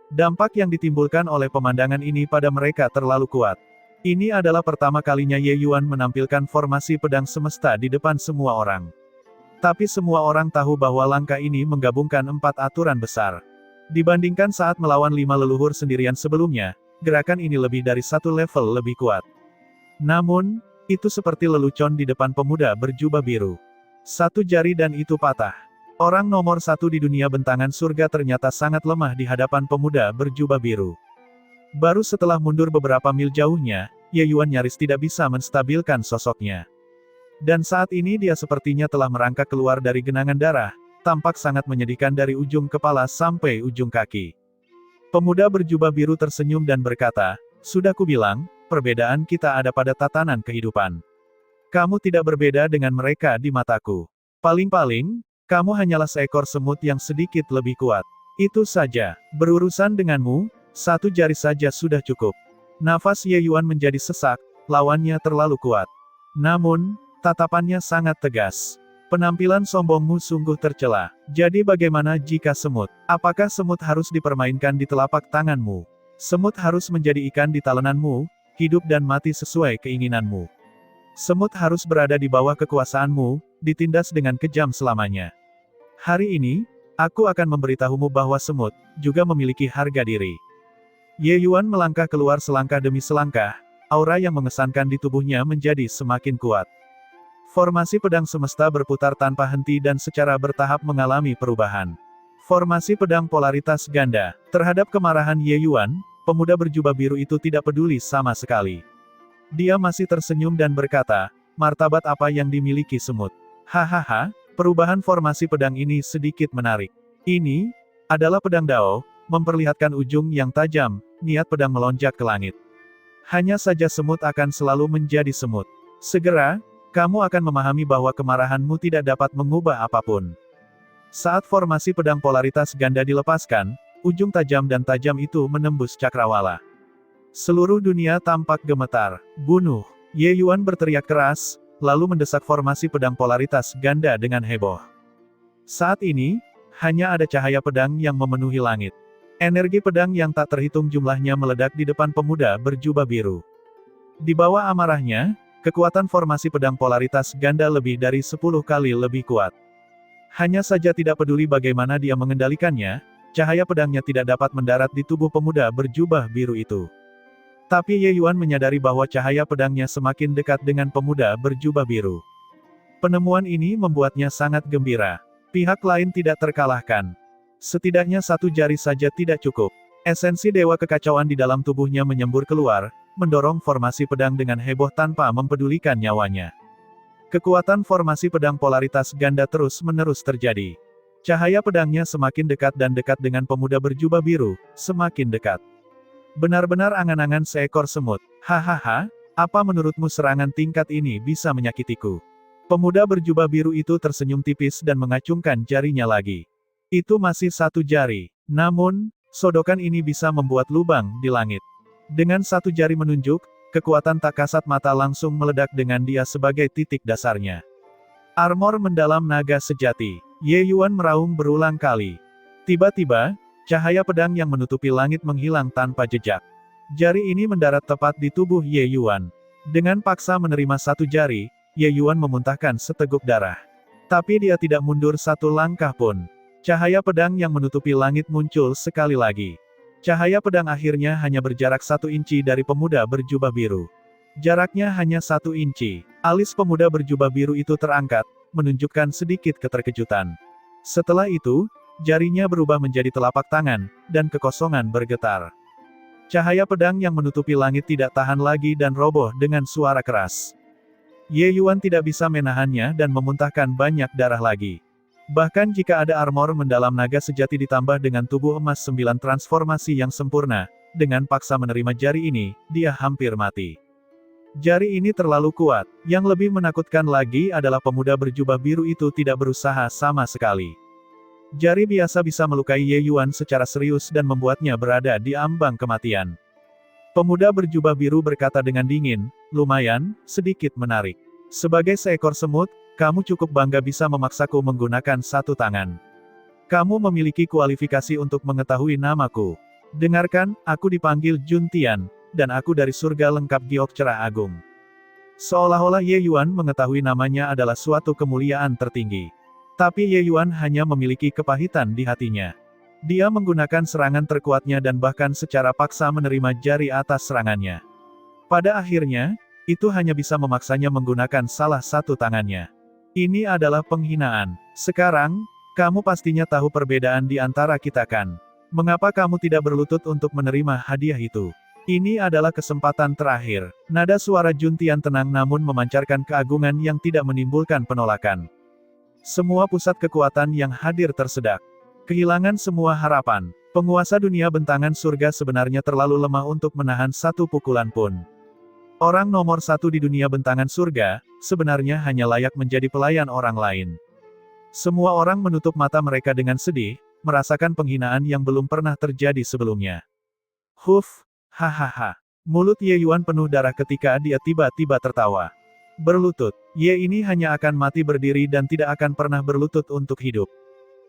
A: Dampak yang ditimbulkan oleh pemandangan ini pada mereka terlalu kuat. Ini adalah pertama kalinya Ye Yuan menampilkan formasi pedang semesta di depan semua orang. Tapi semua orang tahu bahwa langkah ini menggabungkan 4 aturan besar. Dibandingkan saat melawan 5 leluhur sendirian sebelumnya, gerakan ini lebih dari 1 level lebih kuat. Namun, itu seperti lelucon di depan pemuda berjubah biru. 1 jari dan itu patah. Orang nomor 1 di dunia bentangan surga ternyata sangat lemah di hadapan pemuda berjubah biru. Baru setelah mundur beberapa mil jauhnya, Ye Yuan nyaris tidak bisa menstabilkan sosoknya. Dan saat ini dia sepertinya telah merangkak keluar dari genangan darah, tampak sangat menyedihkan dari ujung kepala sampai ujung kaki. Pemuda berjubah biru tersenyum dan berkata, "Sudah kubilang, perbedaan kita ada pada tatanan kehidupan. Kamu tidak berbeda dengan mereka di mataku. Paling-paling, kamu hanyalah seekor semut yang sedikit lebih kuat. Itu saja, berurusan denganmu, 1 jari saja sudah cukup." Nafas Ye Yuan menjadi sesak, lawannya terlalu kuat. Namun, tatapannya sangat tegas. "Penampilan sombongmu sungguh tercela. Jadi bagaimana jika semut? Apakah semut harus dipermainkan di telapak tanganmu? Semut harus menjadi ikan di talenanmu, hidup dan mati sesuai keinginanmu. Semut harus berada di bawah kekuasaanmu, ditindas dengan kejam selamanya. Hari ini, aku akan memberitahumu bahwa semut juga memiliki harga diri." Ye Yuan melangkah keluar selangkah demi selangkah, aura yang mengesankan di tubuhnya menjadi semakin kuat. Formasi pedang semesta berputar tanpa henti dan secara bertahap mengalami perubahan. Formasi pedang polaritas ganda. Terhadap kemarahan Ye Yuan, pemuda berjubah biru itu tidak peduli sama sekali. Dia masih tersenyum dan berkata, "Martabat apa yang dimiliki semut? Hahaha, perubahan formasi pedang ini sedikit menarik. Ini adalah pedang Dao, memperlihatkan ujung yang tajam, niat pedang melonjak ke langit. Hanya saja semut akan selalu menjadi semut. Segera, kamu akan memahami bahwa kemarahanmu tidak dapat mengubah apapun." Saat formasi pedang polaritas ganda dilepaskan, ujung tajam dan tajam itu menembus cakrawala. Seluruh dunia tampak gemetar. "Bunuh!" Ye Yuan berteriak keras, lalu mendesak formasi pedang polaritas ganda dengan heboh. Saat ini, hanya ada cahaya pedang yang memenuhi langit. Energi pedang yang tak terhitung jumlahnya meledak di depan pemuda berjubah biru. Di bawah amarahnya, kekuatan formasi pedang polaritas ganda lebih dari 10 kali lebih kuat. Hanya saja tidak peduli bagaimana dia mengendalikannya, cahaya pedangnya tidak dapat mendarat di tubuh pemuda berjubah biru itu. Tapi Ye Yuan menyadari bahwa cahaya pedangnya semakin dekat dengan pemuda berjubah biru. Penemuan ini membuatnya sangat gembira. Pihak lain tidak terkalahkan. Setidaknya 1 jari saja tidak cukup. Esensi dewa kekacauan di dalam tubuhnya menyembur keluar, mendorong formasi pedang dengan heboh tanpa mempedulikan nyawanya. Kekuatan formasi pedang polaritas ganda terus-menerus terjadi. Cahaya pedangnya semakin dekat dan dekat dengan pemuda berjubah biru, semakin dekat. Benar-benar angan-angan seekor semut. Hahaha, apa menurutmu serangan tingkat ini bisa menyakitiku? Pemuda berjubah biru itu tersenyum tipis dan mengacungkan jarinya lagi. Itu masih 1 jari. Namun, sodokan ini bisa membuat lubang di langit. Dengan 1 jari menunjuk, kekuatan tak kasat mata langsung meledak dengan dia sebagai titik dasarnya. Armor mendalam naga sejati. Ye Yuan meraung berulang kali. Tiba-tiba, cahaya pedang yang menutupi langit menghilang tanpa jejak. Jari ini mendarat tepat di tubuh Ye Yuan. Dengan paksa menerima 1 jari, Ye Yuan memuntahkan seteguk darah. Tapi dia tidak mundur 1 langkah pun. Cahaya pedang yang menutupi langit muncul sekali lagi. Cahaya pedang akhirnya hanya berjarak 1 inci dari pemuda berjubah biru. Jaraknya hanya 1 inci. Alis pemuda berjubah biru itu terangkat, menunjukkan sedikit keterkejutan. Setelah itu, jarinya berubah menjadi telapak tangan, dan kekosongan bergetar. Cahaya pedang yang menutupi langit tidak tahan lagi dan roboh dengan suara keras. Ye Yuan tidak bisa menahannya dan memuntahkan banyak darah lagi. Bahkan jika ada armor mendalam naga sejati ditambah dengan tubuh emas 9 transformasi yang sempurna, dengan paksa menerima jari ini, dia hampir mati. Jari ini terlalu kuat. Yang lebih menakutkan lagi adalah pemuda berjubah biru itu tidak berusaha sama sekali. Jari biasa bisa melukai Ye Yuan secara serius dan membuatnya berada di ambang kematian. Pemuda berjubah biru berkata dengan dingin, "Lumayan, sedikit menarik. Sebagai seekor semut, kamu cukup bangga bisa memaksaku menggunakan 1 tangan. Kamu memiliki kualifikasi untuk mengetahui namaku. Dengarkan, aku dipanggil Jun Tian, dan aku dari surga lengkap giok cerah agung. Seolah-olah Ye Yuan mengetahui namanya adalah suatu kemuliaan tertinggi. Tapi Ye Yuan hanya memiliki kepahitan di hatinya. Dia menggunakan serangan terkuatnya dan bahkan secara paksa menerima jari atas serangannya. Pada akhirnya, itu hanya bisa memaksanya menggunakan salah satu tangannya. Ini adalah penghinaan. Sekarang, kamu pastinya tahu perbedaan di antara kita kan? Mengapa kamu tidak berlutut untuk menerima hadiah itu? Ini adalah kesempatan terakhir. Nada suara Juntian tenang namun memancarkan keagungan yang tidak menimbulkan penolakan. Semua pusat kekuatan yang hadir tersedak. Kehilangan semua harapan. Penguasa dunia bentangan surga sebenarnya terlalu lemah untuk menahan satu pukulan pun. Orang nomor satu di dunia bentangan surga, sebenarnya hanya layak menjadi pelayan orang lain. Semua orang menutup mata mereka dengan sedih, merasakan penghinaan yang belum pernah terjadi sebelumnya. Huf, hahaha. Mulut Ye Yuan penuh darah ketika dia tiba-tiba tertawa. Berlutut, Ye ini hanya akan mati berdiri dan tidak akan pernah berlutut untuk hidup.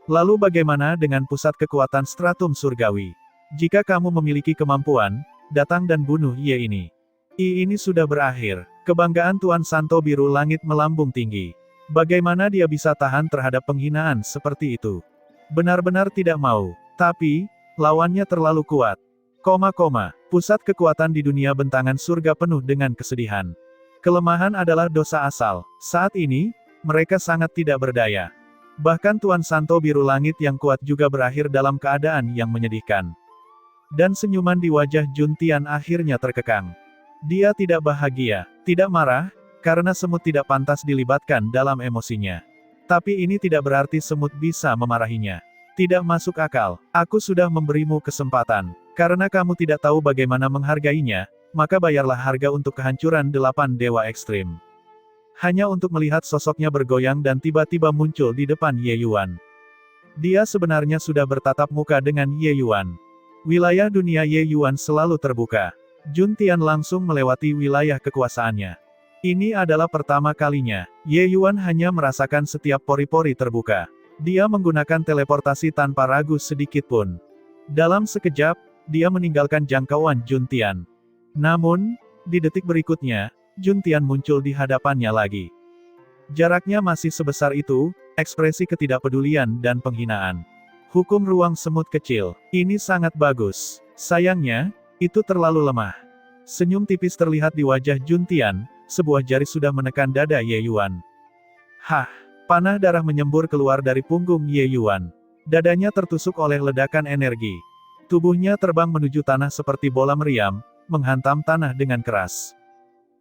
A: Lalu bagaimana dengan pusat kekuatan stratum surgawi? Jika kamu memiliki kemampuan, datang dan bunuh Ye ini. Ini sudah berakhir. Kebanggaan Tuan Santo Biru Langit melambung tinggi. Bagaimana dia bisa tahan terhadap penghinaan seperti itu? Benar-benar tidak mau. Tapi, lawannya terlalu kuat. Pusat kekuatan di dunia bentangan surga penuh dengan kesedihan. Kelemahan adalah dosa asal. Saat ini, mereka sangat tidak berdaya. Bahkan Tuan Santo Biru Langit yang kuat juga berakhir dalam keadaan yang menyedihkan. Dan senyuman di wajah Juntian akhirnya terkekang. Dia tidak bahagia, tidak marah, karena semut tidak pantas dilibatkan dalam emosinya. Tapi ini tidak berarti semut bisa memarahinya. Tidak masuk akal. Aku sudah memberimu kesempatan. Karena kamu tidak tahu bagaimana menghargainya, maka bayarlah harga untuk kehancuran 8 dewa ekstrim. Hanya untuk melihat sosoknya bergoyang dan tiba-tiba muncul di depan Ye Yuan. Dia sebenarnya sudah bertatap muka dengan Ye Yuan. Wilayah dunia Ye Yuan selalu terbuka. Juntian langsung melewati wilayah kekuasaannya. Ini adalah pertama kalinya, Ye Yuan hanya merasakan setiap pori-pori terbuka. Dia menggunakan teleportasi tanpa ragu sedikit pun. Dalam sekejap, dia meninggalkan jangkauan Juntian. Namun, di detik berikutnya, Juntian muncul di hadapannya lagi. Jaraknya masih sebesar itu, ekspresi ketidakpedulian dan penghinaan. Hukum ruang semut kecil. Ini sangat bagus. Sayangnya, itu terlalu lemah. Senyum tipis terlihat di wajah Juntian, sebuah jari sudah menekan dada Ye Yuan. Hah! Panah darah menyembur keluar dari punggung Ye Yuan. Dadanya tertusuk oleh ledakan energi. Tubuhnya terbang menuju tanah seperti bola meriam, menghantam tanah dengan keras.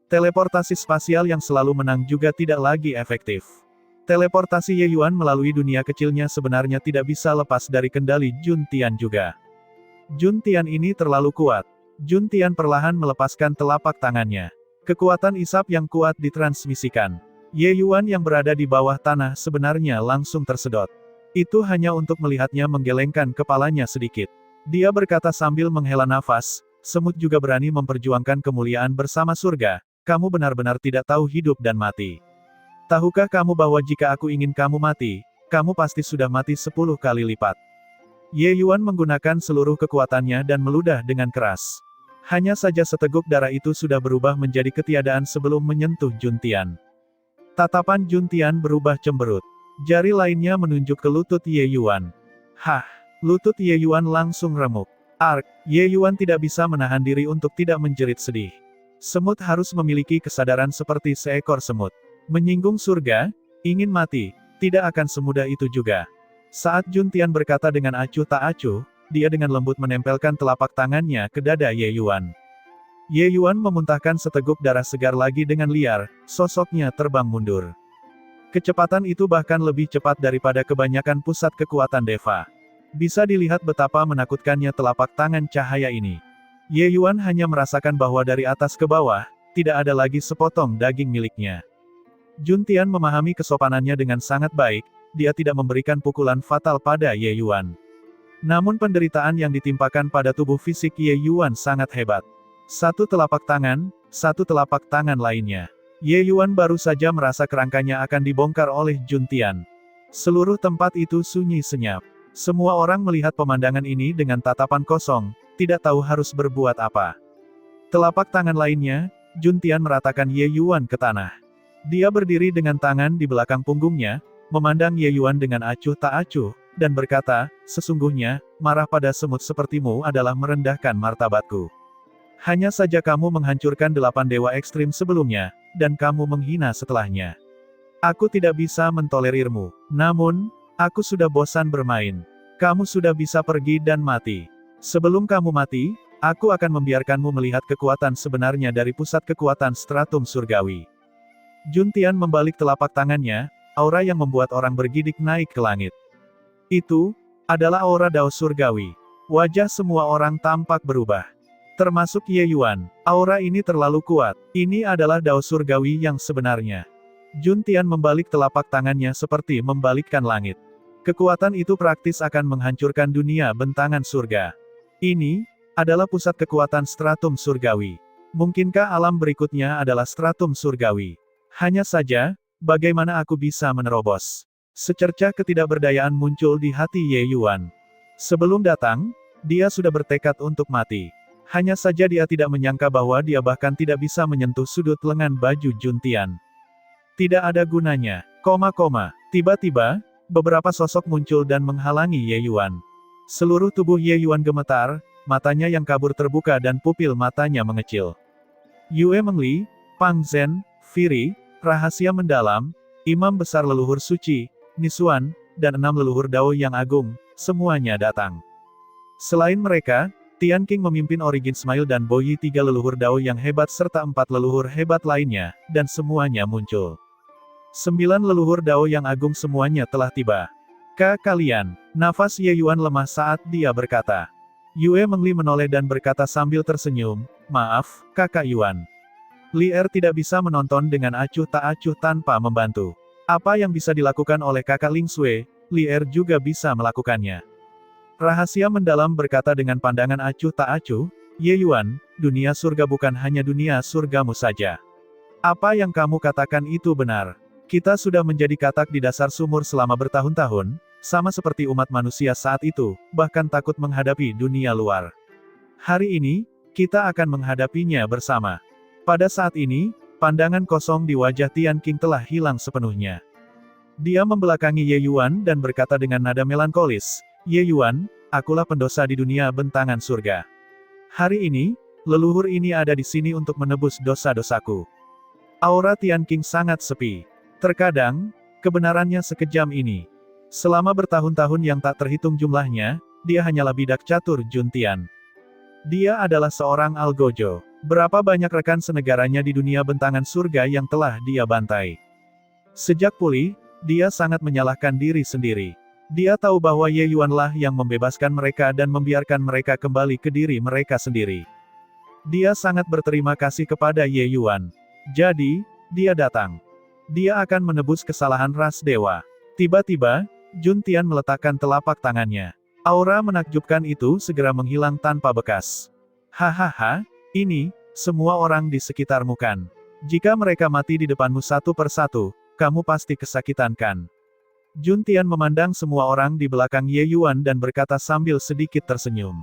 A: Teleportasi spasial yang selalu menang juga tidak lagi efektif. Teleportasi Ye Yuan melalui dunia kecilnya sebenarnya tidak bisa lepas dari kendali Juntian juga. Juntian ini terlalu kuat. Juntian perlahan melepaskan telapak tangannya. Kekuatan isap yang kuat ditransmisikan. Ye Yuan yang berada di bawah tanah sebenarnya langsung tersedot. Itu hanya untuk melihatnya menggelengkan kepalanya sedikit. Dia berkata sambil menghela nafas, semut juga berani memperjuangkan kemuliaan bersama surga. Kamu benar-benar tidak tahu hidup dan mati. Tahukah kamu bahwa jika aku ingin kamu mati, kamu pasti sudah mati 10 kali lipat. Ye Yuan menggunakan seluruh kekuatannya dan meludah dengan keras. Hanya saja seteguk darah itu sudah berubah menjadi ketiadaan sebelum menyentuh Juntian. Tatapan Juntian berubah cemberut. Jari lainnya menunjuk ke lutut Ye Yuan. Hah! Lutut Ye Yuan langsung remuk. Ark, Ye Yuan tidak bisa menahan diri untuk tidak menjerit sedih. Semut harus memiliki kesadaran seperti seekor semut. Menyinggung surga, ingin mati, tidak akan semudah itu juga. Saat Juntian berkata dengan acuh tak acuh, dia dengan lembut menempelkan telapak tangannya ke dada Ye Yuan. Ye Yuan memuntahkan seteguk darah segar lagi dengan liar, sosoknya terbang mundur. Kecepatan itu bahkan lebih cepat daripada kebanyakan pusat kekuatan Deva. Bisa dilihat betapa menakutkannya telapak tangan cahaya ini. Ye Yuan hanya merasakan bahwa dari atas ke bawah, tidak ada lagi sepotong daging miliknya. Juntian memahami kesopanannya dengan sangat baik, dia tidak memberikan pukulan fatal pada Ye Yuan. Namun penderitaan yang ditimpakan pada tubuh fisik Ye Yuan sangat hebat. Satu telapak tangan lainnya. Ye Yuan baru saja merasa kerangkanya akan dibongkar oleh Juntian. Seluruh tempat itu sunyi senyap. Semua orang melihat pemandangan ini dengan tatapan kosong, tidak tahu harus berbuat apa. Telapak tangan lainnya, Juntian meratakan Ye Yuan ke tanah. Dia berdiri dengan tangan di belakang punggungnya, memandang Ye Yuan dengan acuh tak acuh, dan berkata, sesungguhnya, marah pada semut sepertimu adalah merendahkan martabatku. Hanya saja kamu menghancurkan 8 dewa ekstrim sebelumnya, dan kamu menghina setelahnya. Aku tidak bisa mentolerirmu. Namun, aku sudah bosan bermain. Kamu sudah bisa pergi dan mati. Sebelum kamu mati, aku akan membiarkanmu melihat kekuatan sebenarnya dari pusat kekuatan stratum surgawi. Juntian membalik telapak tangannya, aura yang membuat orang bergidik naik ke langit. Itu adalah aura Dao surgawi. Wajah semua orang tampak berubah. Termasuk Ye Yuan. Aura ini terlalu kuat. Ini adalah Dao surgawi yang sebenarnya. Juntian membalik telapak tangannya seperti membalikkan langit. Kekuatan itu praktis akan menghancurkan dunia bentangan surga. Ini adalah pusat kekuatan stratum surgawi. Mungkinkah alam berikutnya adalah stratum surgawi? Hanya saja, bagaimana aku bisa menerobos? Secercah ketidakberdayaan muncul di hati Ye Yuan. Sebelum datang, dia sudah bertekad untuk mati. Hanya saja dia tidak menyangka bahwa dia bahkan tidak bisa menyentuh sudut lengan baju Juntian. Tidak ada gunanya. Tiba-tiba, beberapa sosok muncul dan menghalangi Ye Yuan. Seluruh tubuh Ye Yuan gemetar, matanya yang kabur terbuka dan pupil matanya mengecil. Yue Mengli, Pang Zhen, Firi, Rahasia Mendalam, Imam Besar Leluhur Suci, Nisuan, dan 6 leluhur Dao yang agung, semuanya datang. Selain mereka, Tian Qing memimpin Origin Smile dan Boyi 3 leluhur Dao yang hebat serta 4 leluhur hebat lainnya, dan semuanya muncul. 9 leluhur Dao yang agung semuanya telah tiba. Kalian. Nafas Ye Yuan lemah saat dia berkata. Yue Mengli menoleh dan berkata sambil tersenyum, maaf, Kakak Yuan. Li Er tidak bisa menonton dengan acuh tak acuh tanpa membantu. Apa yang bisa dilakukan oleh kakak Ling Sui, Li Er juga bisa melakukannya. Rahasia Mendalam berkata dengan pandangan acuh tak acuh, Ye Yuan, dunia surga bukan hanya dunia surgamu saja. Apa yang kamu katakan itu benar. Kita sudah menjadi katak di dasar sumur selama bertahun-tahun, sama seperti umat manusia saat itu, bahkan takut menghadapi dunia luar. Hari ini, kita akan menghadapinya bersama. Pada saat ini, pandangan kosong di wajah Tian Qing telah hilang sepenuhnya. Dia membelakangi Ye Yuan dan berkata dengan nada melankolis, Ye Yuan, akulah pendosa di dunia bentangan surga. Hari ini, leluhur ini ada di sini untuk menebus dosa-dosaku. Aura Tian Qing sangat sepi. Terkadang, kebenarannya sekejam ini. Selama bertahun-tahun yang tak terhitung jumlahnya, dia hanyalah bidak catur Juntian. Dia adalah seorang algojo. Berapa banyak rekan senegaranya di dunia bentangan surga yang telah dia bantai. Sejak pulih, dia sangat menyalahkan diri sendiri. Dia tahu bahwa Ye Yuanlah yang membebaskan mereka dan membiarkan mereka kembali ke diri mereka sendiri. Dia sangat berterima kasih kepada Ye Yuan. Jadi, dia datang. Dia akan menebus kesalahan ras dewa. Tiba-tiba, Juntian meletakkan telapak tangannya. Aura menakjubkan itu segera menghilang tanpa bekas. Hahaha, ini, semua orang di sekitarmu kan. Jika mereka mati di depanmu satu persatu, kamu pasti kesakitan kan? Juntian memandang semua orang di belakang Ye Yuan dan berkata sambil sedikit tersenyum.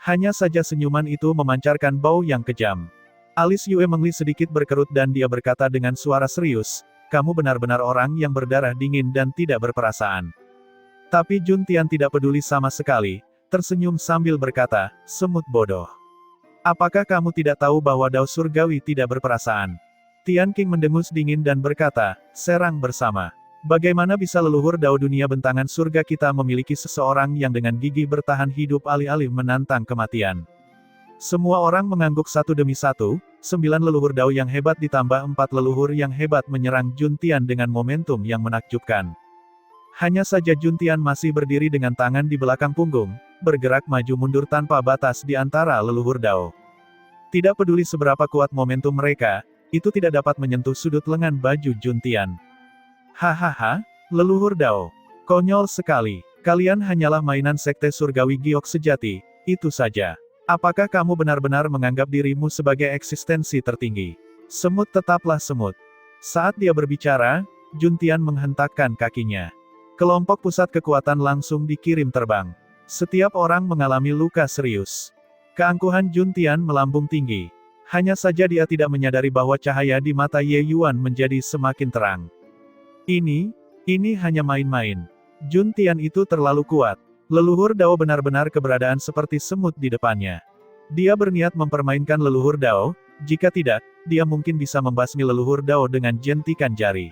A: Hanya saja senyuman itu memancarkan bau yang kejam. Alis Yue Mengli sedikit berkerut dan dia berkata dengan suara serius, kamu benar-benar orang yang berdarah dingin dan tidak berperasaan. Tapi Juntian tidak peduli sama sekali, tersenyum sambil berkata, semut bodoh. Apakah kamu tidak tahu bahwa Dao surgawi tidak berperasaan? Tian Qing mendengus dingin dan berkata, serang bersama. Bagaimana bisa leluhur Dao dunia bentangan surga kita memiliki seseorang yang dengan gigih bertahan hidup alih-alih menantang kematian? Semua orang mengangguk satu demi satu, 9 leluhur Dao yang hebat ditambah 4 leluhur yang hebat menyerang Juntian dengan momentum yang menakjubkan. Hanya saja Juntian masih berdiri dengan tangan di belakang punggung, bergerak maju mundur tanpa batas di antara leluhur Dao. Tidak peduli seberapa kuat momentum mereka, itu tidak dapat menyentuh sudut lengan baju Juntian. Hahaha, leluhur Dao. Konyol sekali. Kalian hanyalah mainan sekte surgawi giok sejati, itu saja. Apakah kamu benar-benar menganggap dirimu sebagai eksistensi tertinggi? Semut tetaplah semut. Saat dia berbicara, Juntian menghentakkan kakinya. Kelompok pusat kekuatan langsung dikirim terbang. Setiap orang mengalami luka serius. Keangkuhan Juntian melambung tinggi. Hanya saja dia tidak menyadari bahwa cahaya di mata Ye Yuan menjadi semakin terang. Ini hanya main-main. Jun Tian itu terlalu kuat. Leluhur Dao benar-benar keberadaan seperti semut di depannya. Dia berniat mempermainkan leluhur Dao, jika tidak, dia mungkin bisa membasmi leluhur Dao dengan jentikan jari.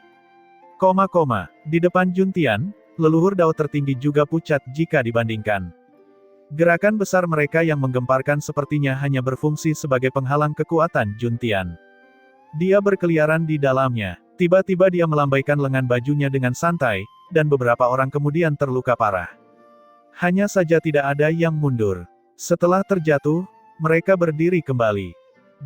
A: Di depan Jun Tian, leluhur Dao tertinggi juga pucat jika dibandingkan. Gerakan besar mereka yang menggemparkan sepertinya hanya berfungsi sebagai penghalang kekuatan Jun Tian. Dia berkeliaran di dalamnya. Tiba-tiba dia melambaikan lengan bajunya dengan santai, dan beberapa orang kemudian terluka parah. Hanya saja tidak ada yang mundur. Setelah terjatuh, mereka berdiri kembali.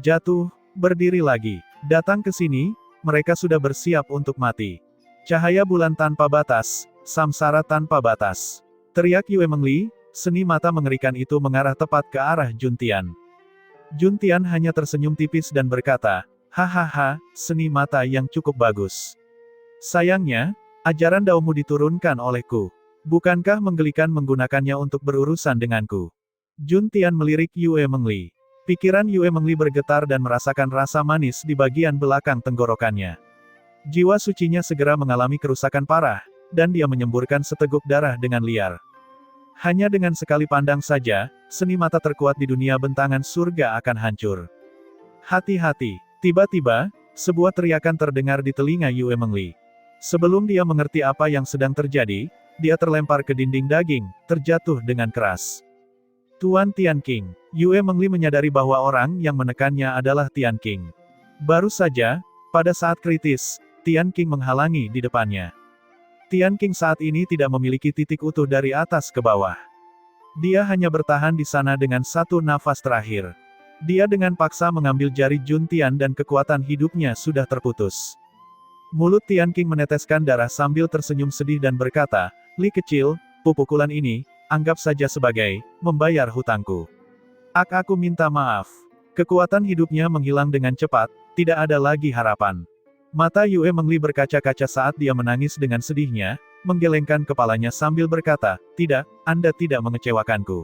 A: Jatuh, berdiri lagi. Datang ke sini, mereka sudah bersiap untuk mati. Cahaya bulan tanpa batas, samsara tanpa batas. Teriak Yue Mengli, seni mata mengerikan itu mengarah tepat ke arah Jun Tian. Jun Tian hanya tersenyum tipis dan berkata, "Hahaha, seni mata yang cukup bagus. Sayangnya, ajaran Daomu diturunkan olehku. Bukankah menggelikan menggunakannya untuk berurusan denganku?" Jun Tian melirik Yue Mengli. Pikiran Yue Mengli bergetar dan merasakan rasa manis di bagian belakang tenggorokannya. Jiwa sucinya segera mengalami kerusakan parah, dan dia menyemburkan seteguk darah dengan liar. Hanya dengan sekali pandang saja, seni mata terkuat di dunia bentangan surga akan hancur. Hati-hati! Tiba-tiba, sebuah teriakan terdengar di telinga Yue Mengli. Sebelum dia mengerti apa yang sedang terjadi, dia terlempar ke dinding daging, terjatuh dengan keras. Tuan Tian Qing. Yue Mengli menyadari bahwa orang yang menekannya adalah Tian Qing. Baru saja, pada saat kritis, Tian Qing menghalangi di depannya. Tian Qing saat ini tidak memiliki titik utuh dari atas ke bawah. Dia hanya bertahan di sana dengan satu nafas terakhir. Dia dengan paksa mengambil jari Jun Tian dan kekuatan hidupnya sudah terputus. Mulut Tian Qing meneteskan darah sambil tersenyum sedih dan berkata, "Li kecil, pukulan ini, anggap saja sebagai membayar hutangku. Aku minta maaf." Kekuatan hidupnya menghilang dengan cepat, tidak ada lagi harapan. Mata Yue Mengli berkaca-kaca saat dia menangis dengan sedihnya, menggelengkan kepalanya sambil berkata, "Tidak, Anda tidak mengecewakanku.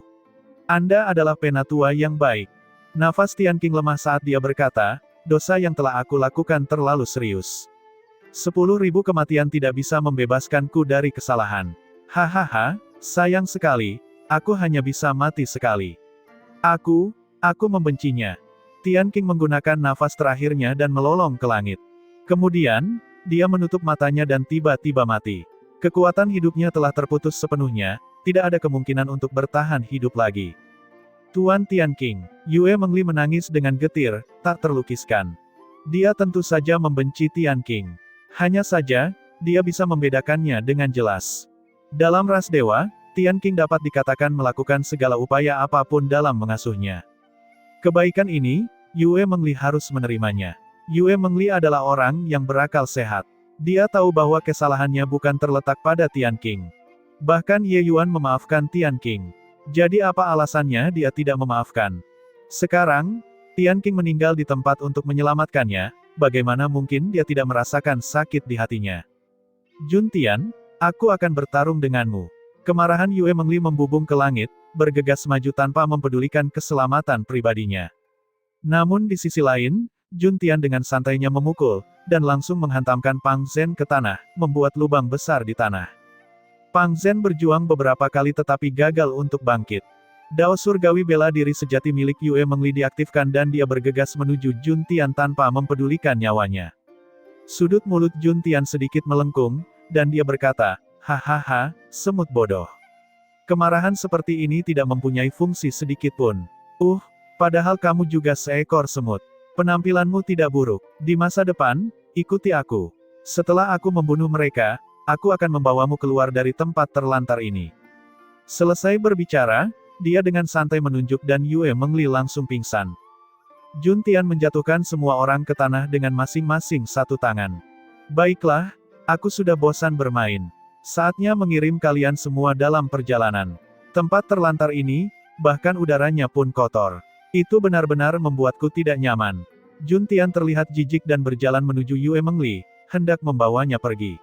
A: Anda adalah penatua yang baik." Nafas Tian Qing lemah saat dia berkata, "Dosa yang telah aku lakukan terlalu serius. 10.000 kematian tidak bisa membebaskanku dari kesalahan. Hahaha, sayang sekali, aku hanya bisa mati sekali. Aku membencinya." Tian Qing menggunakan nafas terakhirnya dan melolong ke langit. Kemudian, dia menutup matanya dan tiba-tiba mati. Kekuatan hidupnya telah terputus sepenuhnya, tidak ada kemungkinan untuk bertahan hidup lagi. Tuan Tian Qing. Yue Mengli menangis dengan getir, tak terlukiskan. Dia tentu saja membenci Tian Qing. Hanya saja, dia bisa membedakannya dengan jelas. Dalam ras dewa, Tian Qing dapat dikatakan melakukan segala upaya apapun dalam mengasuhnya. Kebaikan ini, Yue Mengli harus menerimanya. Yue Mengli adalah orang yang berakal sehat. Dia tahu bahwa kesalahannya bukan terletak pada Tian Qing. Bahkan Ye Yuan memaafkan Tian Qing. Jadi apa alasannya dia tidak memaafkan? Sekarang, Tian Qing meninggal di tempat untuk menyelamatkannya, bagaimana mungkin dia tidak merasakan sakit di hatinya? "Jun Tian, aku akan bertarung denganmu." Kemarahan Yue Mengli membubung ke langit, bergegas maju tanpa mempedulikan keselamatan pribadinya. Namun di sisi lain, Jun Tian dengan santainya memukul, dan langsung menghantamkan Pang Zhen ke tanah, membuat lubang besar di tanah. Pang Zhen berjuang beberapa kali tetapi gagal untuk bangkit. Dao surgawi bela diri sejati milik Yue Mengli diaktifkan dan dia bergegas menuju Jun Tian tanpa mempedulikan nyawanya. Sudut mulut Jun Tian sedikit melengkung, dan dia berkata, "Hahaha, semut bodoh. Kemarahan seperti ini tidak mempunyai fungsi sedikit pun. Padahal kamu juga seekor semut. Penampilanmu tidak buruk. Di masa depan, ikuti aku. Setelah aku membunuh mereka, aku akan membawamu keluar dari tempat terlantar ini." Selesai berbicara, dia dengan santai menunjuk dan Yue Mengli langsung pingsan. Jun Tian menjatuhkan semua orang ke tanah dengan masing-masing satu tangan. "Baiklah, aku sudah bosan bermain. Saatnya mengirim kalian semua dalam perjalanan. Tempat terlantar ini, bahkan udaranya pun kotor. Itu benar-benar membuatku tidak nyaman." Jun Tian terlihat jijik dan berjalan menuju Yue Mengli, hendak membawanya pergi.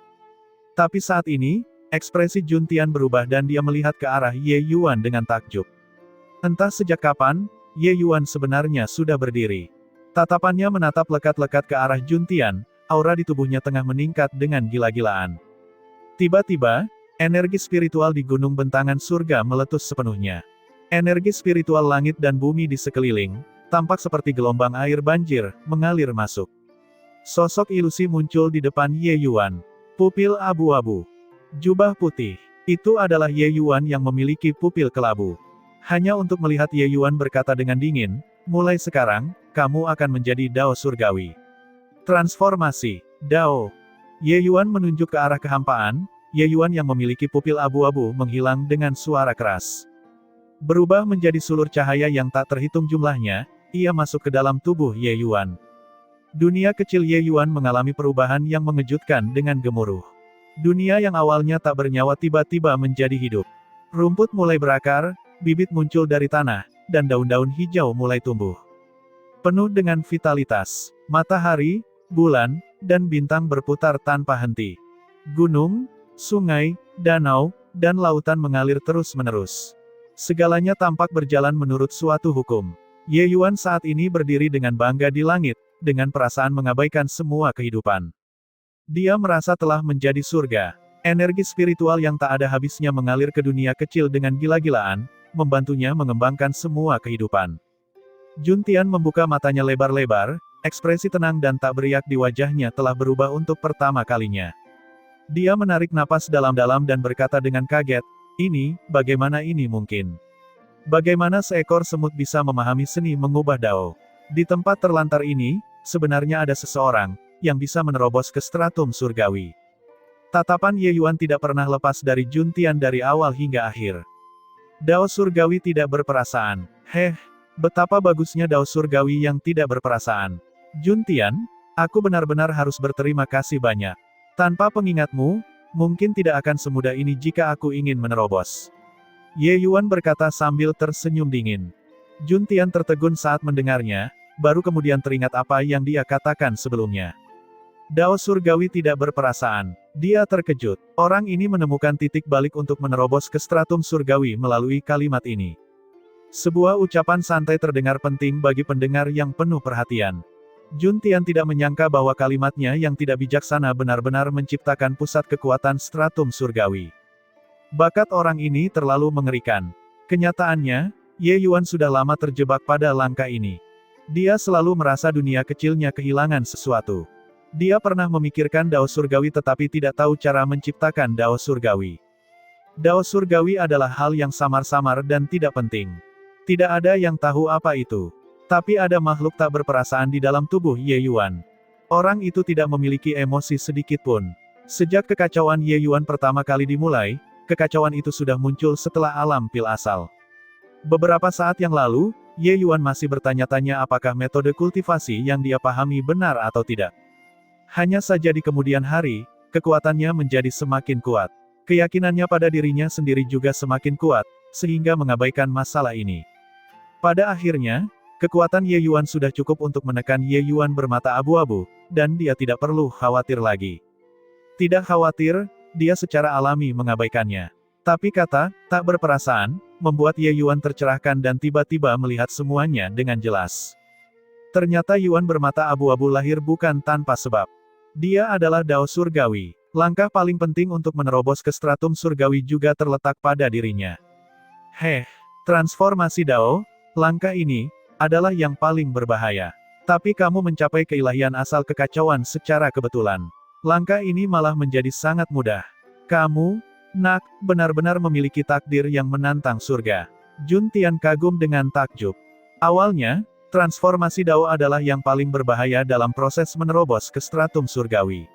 A: Tapi saat ini, ekspresi Jun Tian berubah dan dia melihat ke arah Ye Yuan dengan takjub. Entah sejak kapan, Ye Yuan sebenarnya sudah berdiri. Tatapannya menatap lekat-lekat ke arah Juntian, aura di tubuhnya tengah meningkat dengan gila-gilaan. Tiba-tiba, energi spiritual di gunung bentangan surga meletus sepenuhnya. Energi spiritual langit dan bumi di sekeliling, tampak seperti gelombang air banjir, mengalir masuk. Sosok ilusi muncul di depan Ye Yuan. Pupil abu-abu. Jubah putih. Itu adalah Ye Yuan yang memiliki pupil kelabu. Hanya untuk melihat Ye Yuan berkata dengan dingin, mulai sekarang, kamu akan menjadi Dao Surgawi. Transformasi. Dao. Ye Yuan menunjuk ke arah kehampaan, Ye Yuan yang memiliki pupil abu-abu menghilang dengan suara keras. Berubah menjadi sulur cahaya yang tak terhitung jumlahnya, ia masuk ke dalam tubuh Ye Yuan. Dunia kecil Ye Yuan mengalami perubahan yang mengejutkan dengan gemuruh. Dunia yang awalnya tak bernyawa tiba-tiba menjadi hidup. Rumput mulai berakar, bibit muncul dari tanah, dan daun-daun hijau mulai tumbuh. Penuh dengan vitalitas, matahari, bulan, dan bintang berputar tanpa henti. Gunung, sungai, danau, dan lautan mengalir terus-menerus. Segalanya tampak berjalan menurut suatu hukum. Ye Yuan saat ini berdiri dengan bangga di langit, dengan perasaan mengabaikan semua kehidupan. Dia merasa telah menjadi surga. Energi spiritual yang tak ada habisnya mengalir ke dunia kecil dengan gila-gilaan, membantunya mengembangkan semua kehidupan. Juntian membuka matanya lebar-lebar, ekspresi tenang dan tak beriak di wajahnya telah berubah untuk pertama kalinya. Dia menarik napas dalam-dalam dan berkata dengan kaget, ini, bagaimana ini mungkin? Bagaimana seekor semut bisa memahami seni mengubah dao? Di tempat terlantar ini, sebenarnya ada seseorang, yang bisa menerobos ke stratum surgawi. Tatapan Ye Yuan tidak pernah lepas dari Juntian dari awal hingga akhir. Dao surgawi tidak berperasaan. Betapa bagusnya dao surgawi yang tidak berperasaan. Juntian, aku benar-benar harus berterima kasih banyak. Tanpa pengingatmu, mungkin tidak akan semudah ini jika aku ingin menerobos. Ye Yuan berkata sambil tersenyum dingin. Juntian tertegun saat mendengarnya, baru kemudian teringat apa yang dia katakan sebelumnya. Dao surgawi tidak berperasaan. Dia terkejut. Orang ini menemukan titik balik untuk menerobos ke stratum surgawi melalui kalimat ini. Sebuah ucapan santai terdengar penting bagi pendengar yang penuh perhatian. Juntian tidak menyangka bahwa kalimatnya yang tidak bijaksana benar-benar menciptakan pusat kekuatan stratum surgawi. Bakat orang ini terlalu mengerikan. Kenyataannya, Ye Yuan sudah lama terjebak pada langkah ini. Dia selalu merasa dunia kecilnya kehilangan sesuatu. Dia pernah memikirkan dao surgawi tetapi tidak tahu cara menciptakan dao surgawi. Dao surgawi adalah hal yang samar-samar dan tidak penting. Tidak ada yang tahu apa itu. Tapi ada makhluk tak berperasaan di dalam tubuh Ye Yuan. Orang itu tidak memiliki emosi sedikit pun. Sejak kekacauan Ye Yuan pertama kali dimulai, kekacauan itu sudah muncul setelah alam pil asal. Beberapa saat yang lalu, Ye Yuan masih bertanya-tanya apakah metode kultivasi yang dia pahami benar atau tidak. Hanya saja di kemudian hari, kekuatannya menjadi semakin kuat. Keyakinannya pada dirinya sendiri juga semakin kuat, sehingga mengabaikan masalah ini. Pada akhirnya, kekuatan Ye Yuan sudah cukup untuk menekan Ye Yuan bermata abu-abu, dan dia tidak perlu khawatir lagi. Tidak khawatir, dia secara alami mengabaikannya. Tapi kata, tak berperasaan, membuat Ye Yuan tercerahkan dan tiba-tiba melihat semuanya dengan jelas. Ternyata Yuan bermata abu-abu lahir bukan tanpa sebab. Dia adalah dao surgawi. Langkah paling penting untuk menerobos ke stratum surgawi juga terletak pada dirinya. Transformasi dao, langkah ini, adalah yang paling berbahaya. Tapi kamu mencapai keilahian asal kekacauan secara kebetulan. Langkah ini malah menjadi sangat mudah. Kamu, nak, benar-benar memiliki takdir yang menantang surga. Juntian kagum dengan takjub. Awalnya, transformasi dao adalah yang paling berbahaya dalam proses menerobos ke stratum surgawi.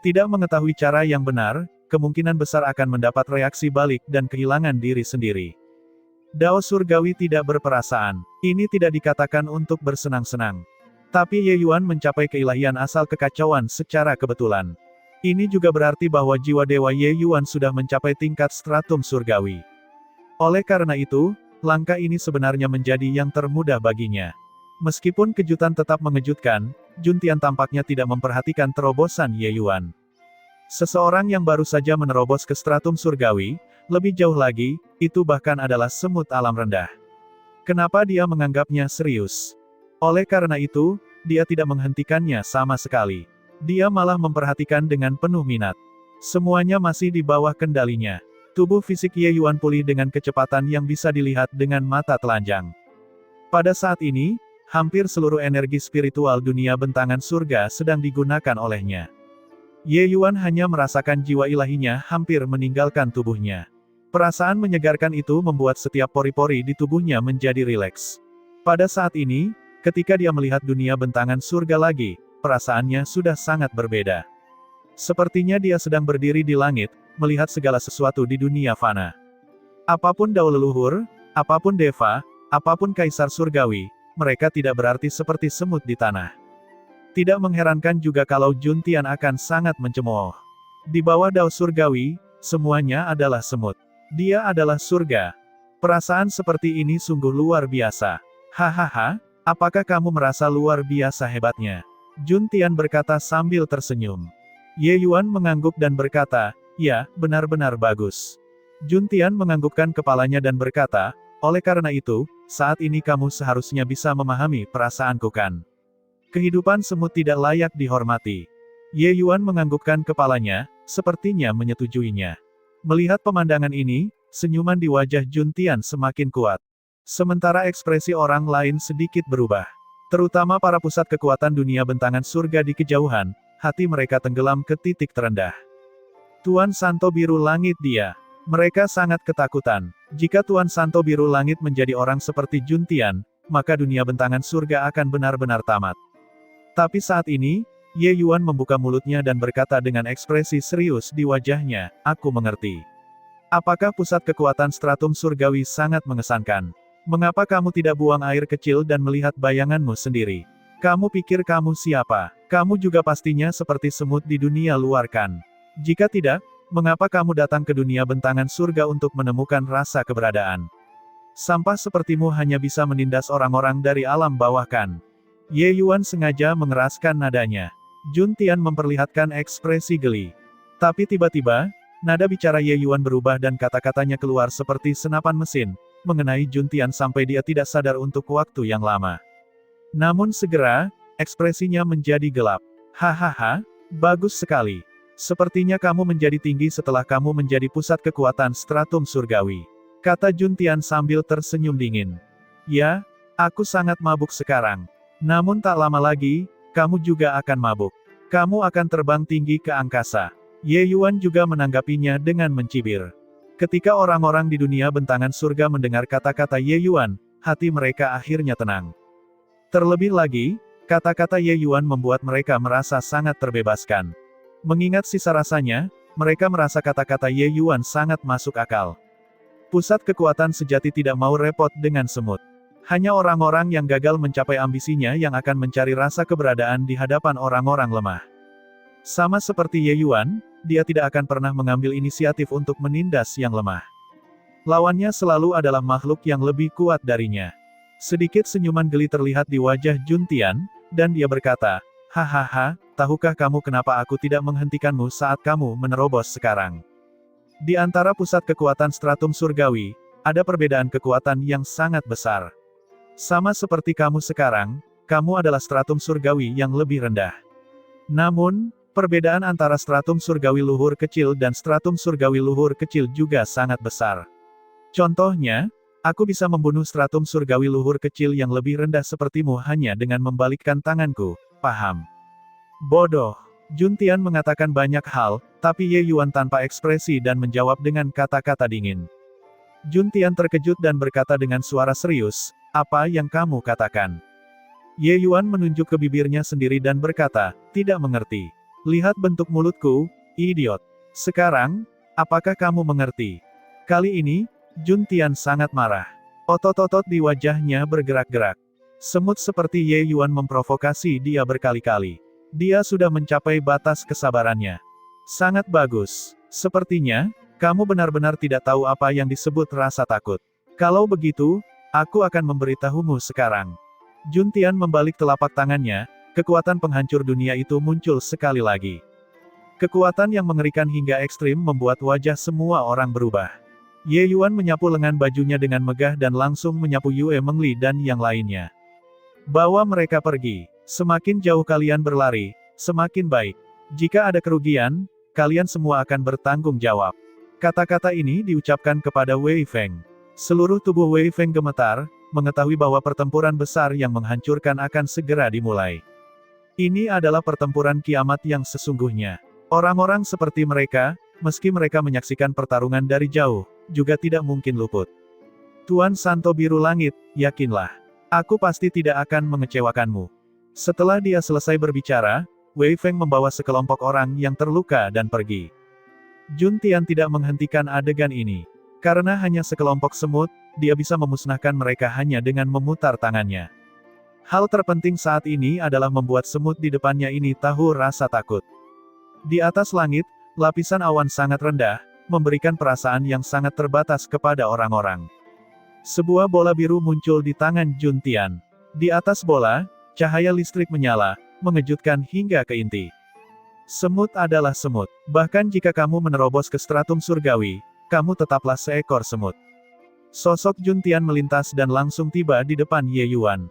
A: Tidak mengetahui cara yang benar, kemungkinan besar akan mendapat reaksi balik dan kehilangan diri sendiri. Dao surgawi tidak berperasaan. Ini tidak dikatakan untuk bersenang-senang. Tapi Ye Yuan mencapai keilahian asal kekacauan secara kebetulan. Ini juga berarti bahwa jiwa dewa Ye Yuan sudah mencapai tingkat stratum surgawi. Oleh karena itu, langkah ini sebenarnya menjadi yang termudah baginya. Meskipun kejutan tetap mengejutkan, Juntian tampaknya tidak memperhatikan terobosan Ye Yuan. Seseorang yang baru saja menerobos ke stratum surgawi, lebih jauh lagi, itu bahkan adalah semut alam rendah. Kenapa dia menganggapnya serius? Oleh karena itu, dia tidak menghentikannya sama sekali. Dia malah memperhatikan dengan penuh minat. Semuanya masih di bawah kendalinya. Tubuh fisik Ye Yuan pulih dengan kecepatan yang bisa dilihat dengan mata telanjang. Pada saat ini, hampir seluruh energi spiritual dunia bentangan surga sedang digunakan olehnya. Ye Yuan hanya merasakan jiwa ilahinya hampir meninggalkan tubuhnya. Perasaan menyegarkan itu membuat setiap pori-pori di tubuhnya menjadi rileks. Pada saat ini, ketika dia melihat dunia bentangan surga lagi, perasaannya sudah sangat berbeda. Sepertinya dia sedang berdiri di langit, melihat segala sesuatu di dunia fana. Apapun dao leluhur, apapun deva, apapun kaisar surgawi, mereka tidak berarti seperti semut di tanah. Tidak mengherankan juga kalau Juntian akan sangat mencemooh. Di bawah dao surgawi, semuanya adalah semut. Dia adalah surga. Perasaan seperti ini sungguh luar biasa. Hahaha, apakah kamu merasa luar biasa hebatnya? Juntian berkata sambil tersenyum. Ye Yuan mengangguk dan berkata, ya, benar-benar bagus. Juntian menganggukkan kepalanya dan berkata, oleh karena itu, saat ini kamu seharusnya bisa memahami perasaanku kan? Kehidupan semut tidak layak dihormati. Ye Yuan menganggukkan kepalanya, sepertinya menyetujuinya. Melihat pemandangan ini, senyuman di wajah Juntian semakin kuat. Sementara ekspresi orang lain sedikit berubah. Terutama para pusat kekuatan dunia bentangan surga di kejauhan, hati mereka tenggelam ke titik terendah. Tuan Santo Biru Langit dia. Mereka sangat ketakutan. Jika Tuan Santo Biru Langit menjadi orang seperti Juntian, maka dunia bentangan surga akan benar-benar tamat. Tapi saat ini, Ye Yuan membuka mulutnya dan berkata dengan ekspresi serius di wajahnya, aku mengerti. Apakah pusat kekuatan stratum surgawi sangat mengesankan? Mengapa kamu tidak buang air kecil dan melihat bayanganmu sendiri? Kamu pikir kamu siapa? Kamu juga pastinya seperti semut di dunia luar kan? Jika tidak, mengapa kamu datang ke dunia bentangan surga untuk menemukan rasa keberadaan? Sampah sepertimu hanya bisa menindas orang-orang dari alam bawah kan? Ye Yuan sengaja mengeraskan nadanya. Juntian memperlihatkan ekspresi geli. Tapi tiba-tiba, nada bicara Ye Yuan berubah dan kata-katanya keluar seperti senapan mesin, mengenai Juntian sampai dia tidak sadar untuk waktu yang lama. Namun segera, ekspresinya menjadi gelap. Hahaha, bagus sekali. Sepertinya kamu menjadi tinggi setelah kamu menjadi pusat kekuatan stratum surgawi. Kata Juntian sambil tersenyum dingin. Ya, aku sangat mabuk sekarang. Namun tak lama lagi, kamu juga akan mabuk. Kamu akan terbang tinggi ke angkasa. Ye Yuan juga menanggapinya dengan mencibir. Ketika orang-orang di dunia bentangan surga mendengar kata-kata Ye Yuan, hati mereka akhirnya tenang. Terlebih lagi, kata-kata Ye Yuan membuat mereka merasa sangat terbebaskan. Mengingat sisa rasanya, mereka merasa kata-kata Ye Yuan sangat masuk akal. Pusat kekuatan sejati tidak mau repot dengan semut. Hanya orang-orang yang gagal mencapai ambisinya yang akan mencari rasa keberadaan di hadapan orang-orang lemah. Sama seperti Ye Yuan, dia tidak akan pernah mengambil inisiatif untuk menindas yang lemah. Lawannya selalu adalah makhluk yang lebih kuat darinya. Sedikit senyuman geli terlihat di wajah Juntian, dan dia berkata, hahaha, tahukah kamu kenapa aku tidak menghentikanmu saat kamu menerobos sekarang? Di antara pusat kekuatan stratum surgawi, ada perbedaan kekuatan yang sangat besar. Sama seperti kamu sekarang, kamu adalah stratum surgawi yang lebih rendah. Namun, perbedaan antara stratum surgawi luhur kecil dan stratum surgawi luhur kecil juga sangat besar. Contohnya, aku bisa membunuh stratum surgawi luhur kecil yang lebih rendah sepertimu hanya dengan membalikkan tanganku, paham? Bodoh. Juntian mengatakan banyak hal, tapi Ye Yuan tanpa ekspresi dan menjawab dengan kata-kata dingin. Juntian terkejut dan berkata dengan suara serius, apa yang kamu katakan? Ye Yuan menunjuk ke bibirnya sendiri dan berkata, tidak mengerti. Lihat bentuk mulutku, idiot. Sekarang, apakah kamu mengerti? Kali ini, Juntian sangat marah. Otot-otot di wajahnya bergerak-gerak. Semut seperti Ye Yuan memprovokasi dia berkali-kali. Dia sudah mencapai batas kesabarannya. Sangat bagus. Sepertinya, kamu benar-benar tidak tahu apa yang disebut rasa takut. Kalau begitu, aku akan memberitahumu sekarang. Juntian membalik telapak tangannya, kekuatan penghancur dunia itu muncul sekali lagi. Kekuatan yang mengerikan hingga ekstrim membuat wajah semua orang berubah. Ye Yuan menyapu lengan bajunya dengan megah dan langsung menyapu Yue Mengli dan yang lainnya. Bawa mereka pergi. Semakin jauh kalian berlari, semakin baik. Jika ada kerugian, kalian semua akan bertanggung jawab. Kata-kata ini diucapkan kepada Wei Feng. Seluruh tubuh Wei Feng gemetar, mengetahui bahwa pertempuran besar yang menghancurkan akan segera dimulai. Ini adalah pertempuran kiamat yang sesungguhnya. Orang-orang seperti mereka, meski mereka menyaksikan pertarungan dari jauh, juga tidak mungkin luput. Tuan Santo Biru Langit, yakinlah. Aku pasti tidak akan mengecewakanmu. Setelah dia selesai berbicara, Wei Feng membawa sekelompok orang yang terluka dan pergi. Jun Tian tidak menghentikan adegan ini. Karena hanya sekelompok semut, dia bisa memusnahkan mereka hanya dengan memutar tangannya. Hal terpenting saat ini adalah membuat semut di depannya ini tahu rasa takut. Di atas langit, lapisan awan sangat rendah, memberikan perasaan yang sangat terbatas kepada orang-orang. Sebuah bola biru muncul di tangan Jun Tian. Di atas bola, cahaya listrik menyala, mengejutkan hingga ke inti. Semut adalah semut. Bahkan jika kamu menerobos ke stratum surgawi, kamu tetaplah seekor semut. Sosok Jun Tian melintas dan langsung tiba di depan Ye Yuan.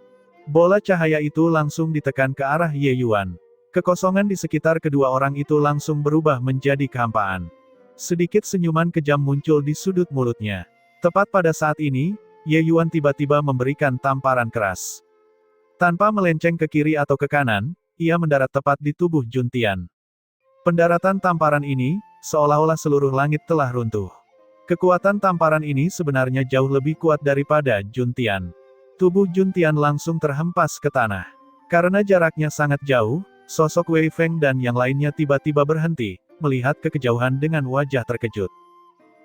A: Bola cahaya itu langsung ditekan ke arah Ye Yuan. Kekosongan di sekitar kedua orang itu langsung berubah menjadi kehampaan. Sedikit senyuman kejam muncul di sudut mulutnya. Tepat pada saat ini, Ye Yuan tiba-tiba memberikan tamparan keras. Tanpa melenceng ke kiri atau ke kanan, ia mendarat tepat di tubuh Jun Tian. Pendaratan tamparan ini, seolah-olah seluruh langit telah runtuh. Kekuatan tamparan ini sebenarnya jauh lebih kuat daripada Jun Tian. Tubuh Jun Tian langsung terhempas ke tanah. Karena jaraknya sangat jauh, sosok Wei Feng dan yang lainnya tiba-tiba berhenti, melihat ke kejauhan dengan wajah terkejut.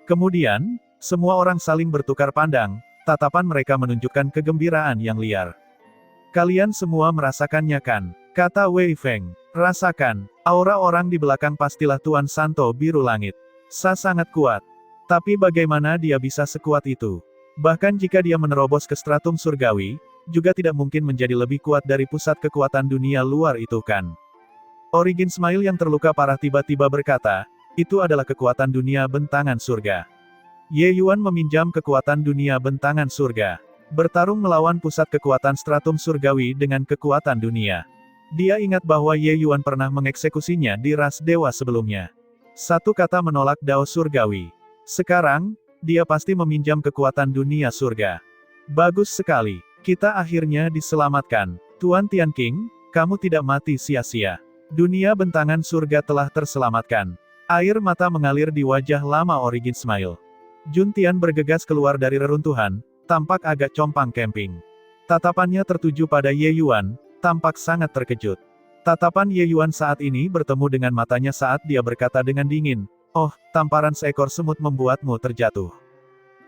A: Kemudian, semua orang saling bertukar pandang, tatapan mereka menunjukkan kegembiraan yang liar. Kalian semua merasakannya kan? Kata Wei Feng. Rasakan, aura orang di belakang pastilah Tuan Santo Biru Langit. Sangat kuat. Tapi bagaimana dia bisa sekuat itu? Bahkan jika dia menerobos ke stratum surgawi, juga tidak mungkin menjadi lebih kuat dari pusat kekuatan dunia luar itu kan? Origin Smile yang terluka parah tiba-tiba berkata, itu adalah kekuatan dunia bentangan surga. Ye Yuan meminjam kekuatan dunia bentangan surga. Bertarung melawan pusat kekuatan stratum surgawi dengan kekuatan dunia. Dia ingat bahwa Ye Yuan pernah mengeksekusinya di ras dewa sebelumnya. Satu kata menolak Dao surgawi. Sekarang, dia pasti meminjam kekuatan dunia surga. Bagus sekali. Kita akhirnya diselamatkan. Tuan Tian King, kamu tidak mati sia-sia. Dunia bentangan surga telah terselamatkan. Air mata mengalir di wajah lama Origin Smile. Jun Tian bergegas keluar dari reruntuhan, tampak agak compang-camping. Tatapannya tertuju pada Ye Yuan, tampak sangat terkejut. Tatapan Ye Yuan saat ini bertemu dengan matanya saat dia berkata dengan dingin, "Oh, tamparan seekor semut membuatmu terjatuh.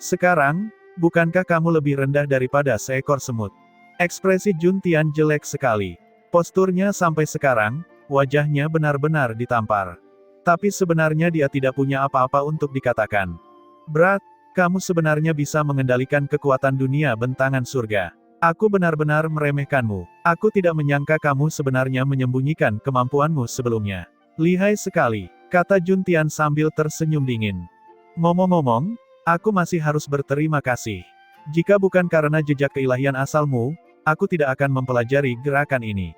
A: Sekarang, bukankah kamu lebih rendah daripada seekor semut?" Ekspresi Jun Tian jelek sekali. Posturnya sampai sekarang, wajahnya benar-benar ditampar. Tapi sebenarnya dia tidak punya apa-apa untuk dikatakan. Berat, kamu sebenarnya bisa mengendalikan kekuatan dunia bentangan surga. Aku benar-benar meremehkanmu. Aku tidak menyangka kamu sebenarnya menyembunyikan kemampuanmu sebelumnya. Lihai sekali, kata Jun Tian sambil tersenyum dingin. Ngomong-ngomong, aku masih harus berterima kasih. Jika bukan karena jejak keilahian asalmu, aku tidak akan mempelajari gerakan ini.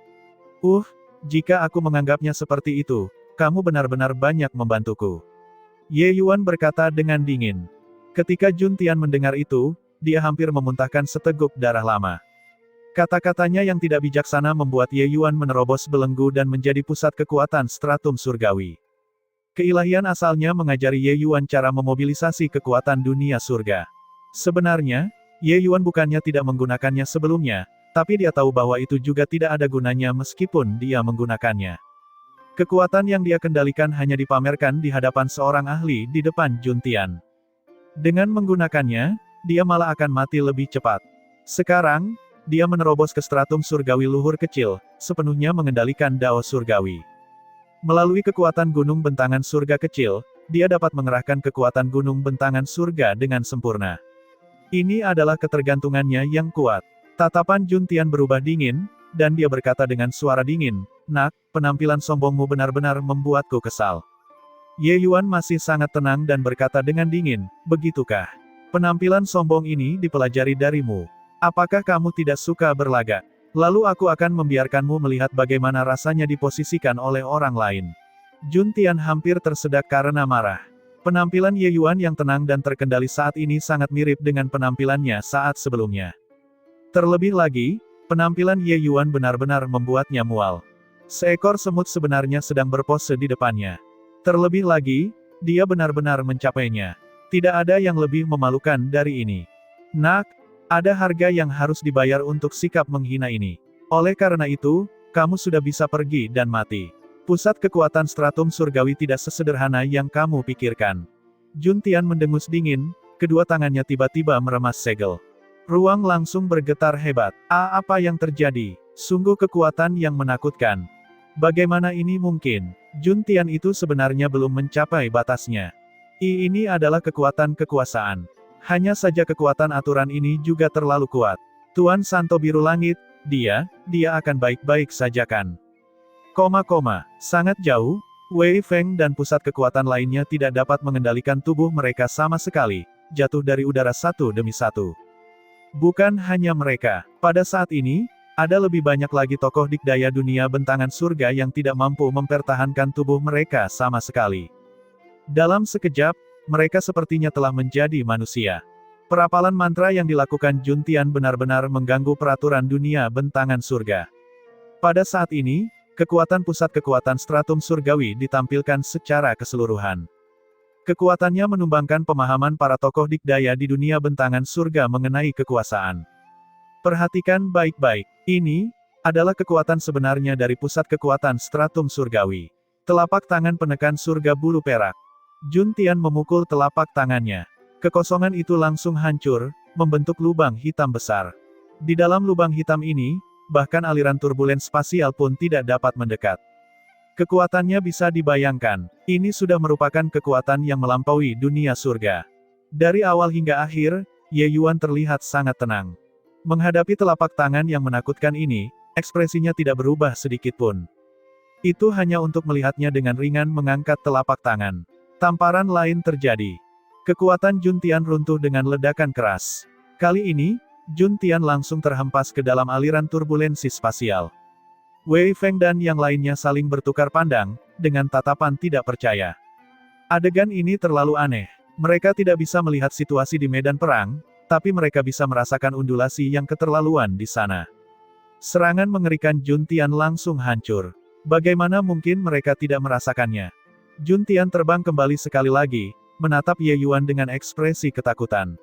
A: Jika aku menganggapnya seperti itu, kamu benar-benar banyak membantuku. Ye Yuan berkata dengan dingin. Ketika Jun Tian mendengar itu, dia hampir memuntahkan seteguk darah lama. Kata-katanya yang tidak bijaksana membuat Ye Yuan menerobos belenggu dan menjadi pusat kekuatan stratum surgawi. Keilahian asalnya mengajari Ye Yuan cara memobilisasi kekuatan dunia surga. Sebenarnya, Ye Yuan bukannya tidak menggunakannya sebelumnya, tapi dia tahu bahwa itu juga tidak ada gunanya meskipun dia menggunakannya. Kekuatan yang dia kendalikan hanya dipamerkan di hadapan seorang ahli di depan Jun Tian. Dengan menggunakannya, dia malah akan mati lebih cepat. Sekarang, dia menerobos ke stratum surgawi luhur kecil, sepenuhnya mengendalikan Dao surgawi. Melalui kekuatan gunung bentangan surga kecil, dia dapat mengerahkan kekuatan gunung bentangan surga dengan sempurna. Ini adalah ketergantungannya yang kuat. Tatapan Jun Tian berubah dingin, dan dia berkata dengan suara dingin, "Nak, penampilan sombongmu benar-benar membuatku kesal." Ye Yuan masih sangat tenang dan berkata dengan dingin, "Begitukah? Penampilan sombong ini dipelajari darimu. Apakah kamu tidak suka berlagak?" Lalu aku akan membiarkanmu melihat bagaimana rasanya diposisikan oleh orang lain. Jun Tian hampir tersedak karena marah. Penampilan Ye Yuan yang tenang dan terkendali saat ini sangat mirip dengan penampilannya saat sebelumnya. Terlebih lagi, penampilan Ye Yuan benar-benar membuatnya mual. Seekor semut sebenarnya sedang berpose di depannya. Terlebih lagi, dia benar-benar mencapainya. Tidak ada yang lebih memalukan dari ini. Nak, ada harga yang harus dibayar untuk sikap menghina ini. Oleh karena itu, kamu sudah bisa pergi dan mati. Pusat kekuatan stratum surgawi tidak sesederhana yang kamu pikirkan. Jun Tian mendengus dingin, kedua tangannya tiba-tiba meremas segel. Ruang langsung bergetar hebat. Apa yang terjadi? Sungguh kekuatan yang menakutkan. Bagaimana ini mungkin? Jun Tian itu sebenarnya belum mencapai batasnya. Ini adalah kekuatan kekuasaan. Hanya saja kekuatan aturan ini juga terlalu kuat. Tuan Santo Biru Langit, dia akan baik-baik saja kan? Sangat jauh, Wei Feng dan pusat kekuatan lainnya tidak dapat mengendalikan tubuh mereka sama sekali, jatuh dari udara satu demi satu. Bukan hanya mereka, pada saat ini, ada lebih banyak lagi tokoh dikdaya dunia bentangan surga yang tidak mampu mempertahankan tubuh mereka sama sekali. Dalam sekejap, mereka sepertinya telah menjadi manusia. Perapalan mantra yang dilakukan Jun Tian benar-benar mengganggu peraturan dunia bentangan surga. Pada saat ini, kekuatan pusat kekuatan stratum surgawi ditampilkan secara keseluruhan. Kekuatannya menumbangkan pemahaman para tokoh dikdaya di dunia bentangan surga mengenai kekuasaan. Perhatikan baik-baik, ini adalah kekuatan sebenarnya dari pusat kekuatan stratum surgawi. Telapak tangan penekan surga bulu perak. Jun Tian memukul telapak tangannya. Kekosongan itu langsung hancur, membentuk lubang hitam besar. Di dalam lubang hitam ini, bahkan aliran turbulens spasial pun tidak dapat mendekat. Kekuatannya bisa dibayangkan, ini sudah merupakan kekuatan yang melampaui dunia surga. Dari awal hingga akhir, Ye Yuan terlihat sangat tenang. Menghadapi telapak tangan yang menakutkan ini, ekspresinya tidak berubah sedikitpun. Itu hanya untuk melihatnya dengan ringan mengangkat telapak tangan. Tamparan lain terjadi. Kekuatan Jun Tian runtuh dengan ledakan keras. Kali ini, Jun Tian langsung terhempas ke dalam aliran turbulensi spasial. Wei Feng dan yang lainnya saling bertukar pandang, dengan tatapan tidak percaya. Adegan ini terlalu aneh. Mereka tidak bisa melihat situasi di medan perang, tapi mereka bisa merasakan undulasi yang keterlaluan di sana. Serangan mengerikan Jun Tian langsung hancur. Bagaimana mungkin mereka tidak merasakannya? Jun Tian terbang kembali sekali lagi, menatap Ye Yuan dengan ekspresi ketakutan.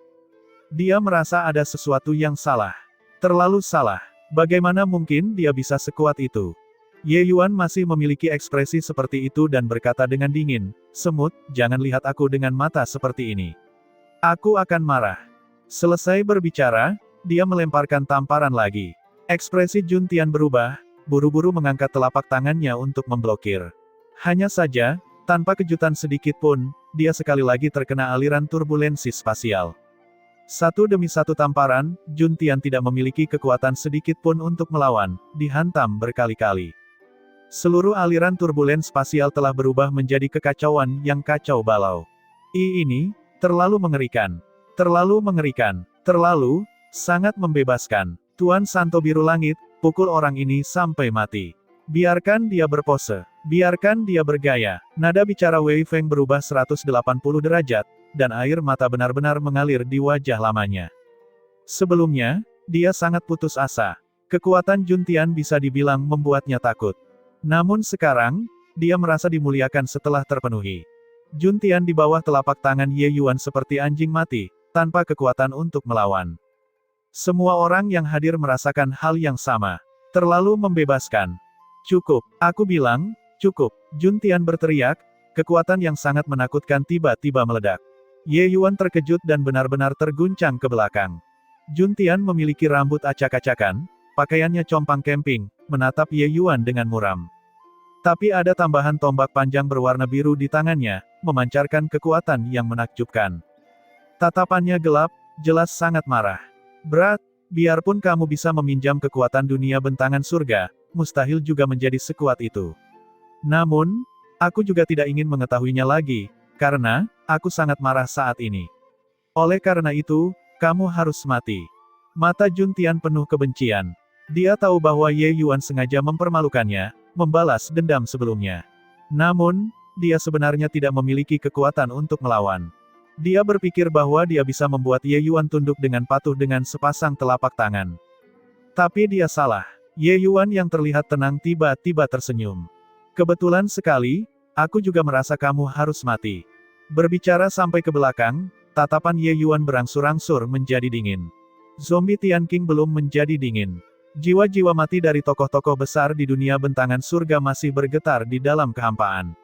A: Dia merasa ada sesuatu yang salah. Terlalu salah. Bagaimana mungkin dia bisa sekuat itu? Ye Yuan masih memiliki ekspresi seperti itu dan berkata dengan dingin, "Semut, jangan lihat aku dengan mata seperti ini. Aku akan marah." Selesai berbicara, dia melemparkan tamparan lagi. Ekspresi Jun Tian berubah, buru-buru mengangkat telapak tangannya untuk memblokir. Hanya saja, tanpa kejutan sedikit pun, dia sekali lagi terkena aliran turbulensi spasial. Satu demi satu tamparan, Jun Tian tidak memiliki kekuatan sedikit pun untuk melawan, dihantam berkali-kali. Seluruh aliran turbulens spasial telah berubah menjadi kekacauan yang kacau balau. Ini terlalu mengerikan. Terlalu mengerikan. Terlalu, sangat membebaskan. Tuan Santo Biru Langit, pukul orang ini sampai mati. Biarkan dia berpose. Biarkan dia bergaya. Nada bicara Wei Feng berubah 180 derajat, dan air mata benar-benar mengalir di wajah lamanya. Sebelumnya, dia sangat putus asa. Kekuatan Jun Tian bisa dibilang membuatnya takut. Namun sekarang, dia merasa dimuliakan setelah terpenuhi. Jun Tian di bawah telapak tangan Ye Yuan seperti anjing mati, tanpa kekuatan untuk melawan. Semua orang yang hadir merasakan hal yang sama. Terlalu membebaskan. Cukup, aku bilang, cukup. Jun Tian berteriak, kekuatan yang sangat menakutkan tiba-tiba meledak. Ye Yuan terkejut dan benar-benar terguncang ke belakang. Jun Tian memiliki rambut acak-acakan, pakaiannya compang camping, menatap Ye Yuan dengan muram. Tapi ada tambahan tombak panjang berwarna biru di tangannya, memancarkan kekuatan yang menakjubkan. Tatapannya gelap, jelas sangat marah. Berat, biarpun kamu bisa meminjam kekuatan dunia bentangan surga, mustahil juga menjadi sekuat itu. Namun, aku juga tidak ingin mengetahuinya lagi, karena aku sangat marah saat ini. Oleh karena itu, kamu harus mati. Mata Jun Tian penuh kebencian. Dia tahu bahwa Ye Yuan sengaja mempermalukannya, membalas dendam sebelumnya. Namun, dia sebenarnya tidak memiliki kekuatan untuk melawan. Dia berpikir bahwa dia bisa membuat Ye Yuan tunduk dengan patuh dengan sepasang telapak tangan. Tapi dia salah. Ye Yuan yang terlihat tenang tiba-tiba tersenyum. Kebetulan sekali, aku juga merasa kamu harus mati. Berbicara sampai ke belakang, tatapan Ye Yuan berangsur-angsur menjadi dingin. Zombie Tian King belum menjadi dingin. Jiwa-jiwa mati dari tokoh-tokoh besar di dunia bentangan surga masih bergetar di dalam kehampaan.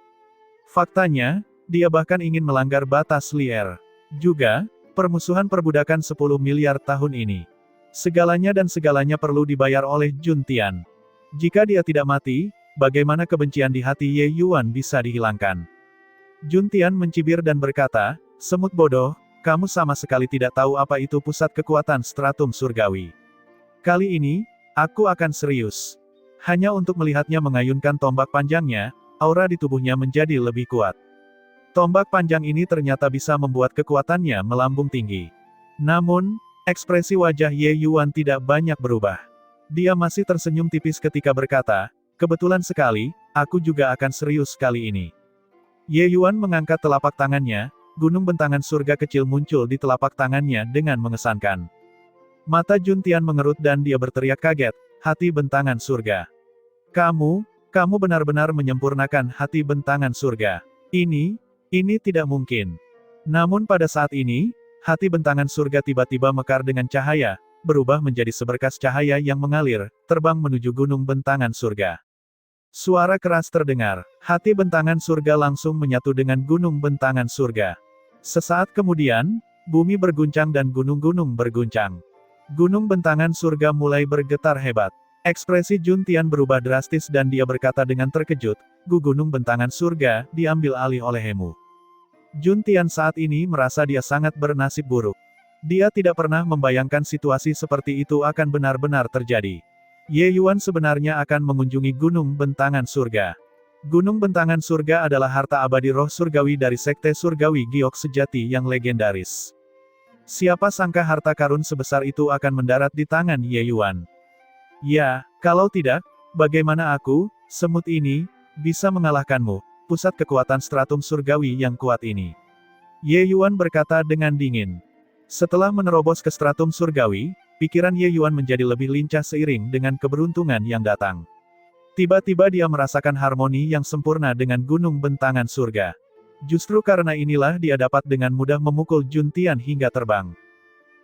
A: Faktanya, dia bahkan ingin melanggar batas liar. Juga, permusuhan perbudakan 10 miliar tahun ini. Segalanya dan segalanya perlu dibayar oleh Jun Tian. Jika dia tidak mati, bagaimana kebencian di hati Ye Yuan bisa dihilangkan? Jun Tian mencibir dan berkata, "Semut bodoh, kamu sama sekali tidak tahu apa itu pusat kekuatan stratum surgawi. Kali ini, aku akan serius." Hanya untuk melihatnya mengayunkan tombak panjangnya, aura di tubuhnya menjadi lebih kuat. Tombak panjang ini ternyata bisa membuat kekuatannya melambung tinggi. Namun, ekspresi wajah Ye Yuan tidak banyak berubah. Dia masih tersenyum tipis ketika berkata, "Kebetulan sekali, aku juga akan serius kali ini." Ye Yuan mengangkat telapak tangannya, gunung bentangan surga kecil muncul di telapak tangannya dengan mengesankan. Mata Jun Tian mengerut dan dia berteriak kaget, "Hati bentangan surga. Kamu benar-benar menyempurnakan hati bentangan surga. Ini tidak mungkin." Namun pada saat ini, hati bentangan surga tiba-tiba mekar dengan cahaya, berubah menjadi seberkas cahaya yang mengalir, terbang menuju gunung bentangan surga. Suara keras terdengar, hati bentangan surga langsung menyatu dengan gunung bentangan surga. Sesaat kemudian, bumi berguncang dan gunung-gunung berguncang. Gunung bentangan surga mulai bergetar hebat. Ekspresi Jun Tian berubah drastis dan dia berkata dengan terkejut, Gunung bentangan surga, diambil alih oleh Hemu." Jun Tian saat ini merasa dia sangat bernasib buruk. Dia tidak pernah membayangkan situasi seperti itu akan benar-benar terjadi. Ye Yuan sebenarnya akan mengunjungi gunung bentangan surga. Gunung bentangan surga adalah harta abadi roh surgawi dari sekte surgawi giok sejati yang legendaris. Siapa sangka harta karun sebesar itu akan mendarat di tangan Ye Yuan. Ya, kalau tidak, bagaimana aku, semut ini, bisa mengalahkanmu? Pusat kekuatan stratum surgawi yang kuat ini. Ye Yuan berkata dengan dingin. Setelah menerobos ke stratum surgawi, pikiran Ye Yuan menjadi lebih lincah seiring dengan keberuntungan yang datang. Tiba-tiba dia merasakan harmoni yang sempurna dengan gunung bentangan surga. Justru karena inilah dia dapat dengan mudah memukul Jun Tian hingga terbang.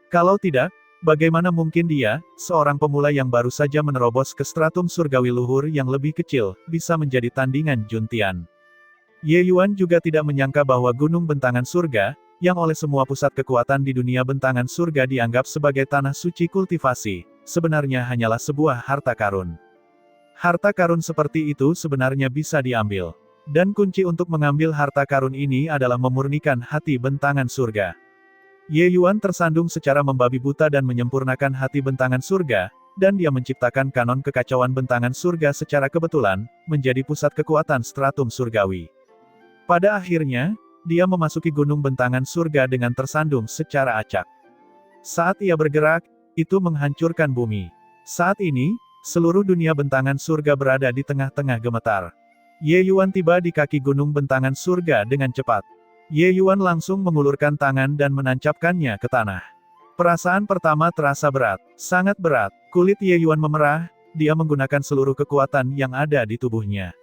A: Kalau tidak, bagaimana mungkin dia, seorang pemula yang baru saja menerobos ke stratum surgawi luhur yang lebih kecil, bisa menjadi tandingan Jun Tian? Ye Yuan juga tidak menyangka bahwa gunung bentangan surga, yang oleh semua pusat kekuatan di dunia bentangan surga dianggap sebagai tanah suci kultivasi, sebenarnya hanyalah sebuah harta karun. Harta karun seperti itu sebenarnya bisa diambil. Dan kunci untuk mengambil harta karun ini adalah memurnikan hati bentangan surga. Ye Yuan tersandung secara membabi buta dan menyempurnakan hati bentangan surga, dan dia menciptakan kanon kekacauan bentangan surga secara kebetulan, menjadi pusat kekuatan stratum surgawi. Pada akhirnya, dia memasuki gunung bentangan surga dengan tersandung secara acak. Saat ia bergerak, itu menghancurkan bumi. Saat ini, seluruh dunia bentangan surga berada di tengah-tengah gemetar. Ye Yuan tiba di kaki gunung bentangan surga dengan cepat. Ye Yuan langsung mengulurkan tangan dan menancapkannya ke tanah. Perasaan pertama terasa berat, sangat berat. Kulit Ye Yuan memerah, dia menggunakan seluruh kekuatan yang ada di tubuhnya.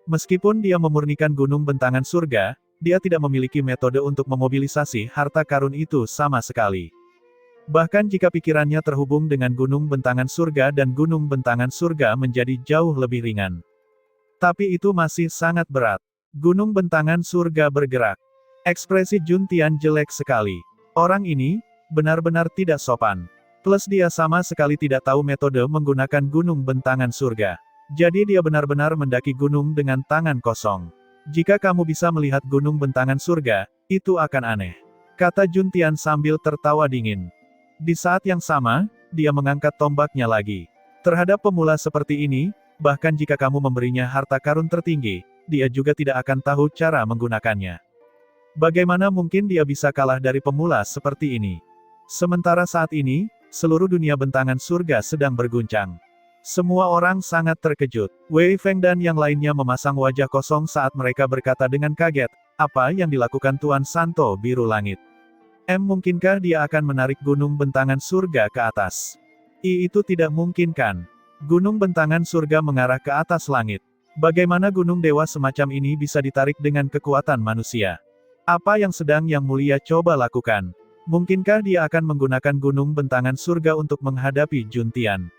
A: Meskipun dia memurnikan gunung bentangan surga, dia tidak memiliki metode untuk memobilisasi harta karun itu sama sekali. Bahkan jika pikirannya terhubung dengan gunung bentangan surga dan gunung bentangan surga menjadi jauh lebih ringan. Tapi itu masih sangat berat. Gunung bentangan surga bergerak. Ekspresi Jun Tian jelek sekali. Orang ini, benar-benar tidak sopan. Plus dia sama sekali tidak tahu metode menggunakan gunung bentangan surga. Jadi dia benar-benar mendaki gunung dengan tangan kosong. Jika kamu bisa melihat gunung bentangan surga, itu akan aneh. Kata Jun Tian sambil tertawa dingin. Di saat yang sama, dia mengangkat tombaknya lagi. Terhadap pemula seperti ini, bahkan jika kamu memberinya harta karun tertinggi, dia juga tidak akan tahu cara menggunakannya. Bagaimana mungkin dia bisa kalah dari pemula seperti ini? Sementara saat ini, seluruh dunia bentangan surga sedang berguncang. Semua orang sangat terkejut. Wei Feng dan yang lainnya memasang wajah kosong saat mereka berkata dengan kaget, apa yang dilakukan Tuan Santo Biru Langit? Mungkinkah dia akan menarik gunung bentangan surga ke atas? Itu tidak mungkin kan? Gunung bentangan surga mengarah ke atas langit. Bagaimana gunung dewa semacam ini bisa ditarik dengan kekuatan manusia? Apa yang sedang Yang Mulia coba lakukan? Mungkinkah dia akan menggunakan gunung bentangan surga untuk menghadapi Juntian?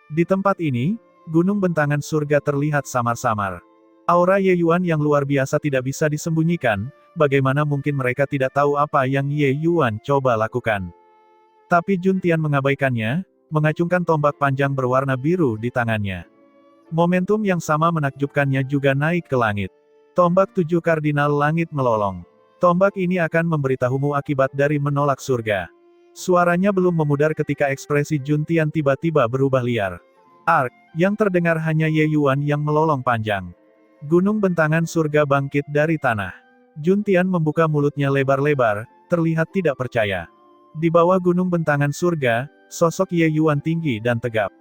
A: Di tempat ini, gunung bentangan surga terlihat samar-samar. Aura Ye Yuan yang luar biasa tidak bisa disembunyikan, bagaimana mungkin mereka tidak tahu apa yang Ye Yuan coba lakukan. Tapi Juntian mengabaikannya, mengacungkan tombak panjang berwarna biru di tangannya. Momentum yang sama menakjubkannya juga naik ke langit. Tombak 7 kardinal langit melolong. Tombak ini akan memberitahumu akibat dari menolak surga. Suaranya belum memudar ketika ekspresi Juntian tiba-tiba berubah liar. Yang terdengar hanya Ye Yuan yang melolong panjang. Gunung bentangan surga bangkit dari tanah. Juntian membuka mulutnya lebar-lebar, terlihat tidak percaya. Di bawah gunung bentangan surga, sosok Ye Yuan tinggi dan tegap.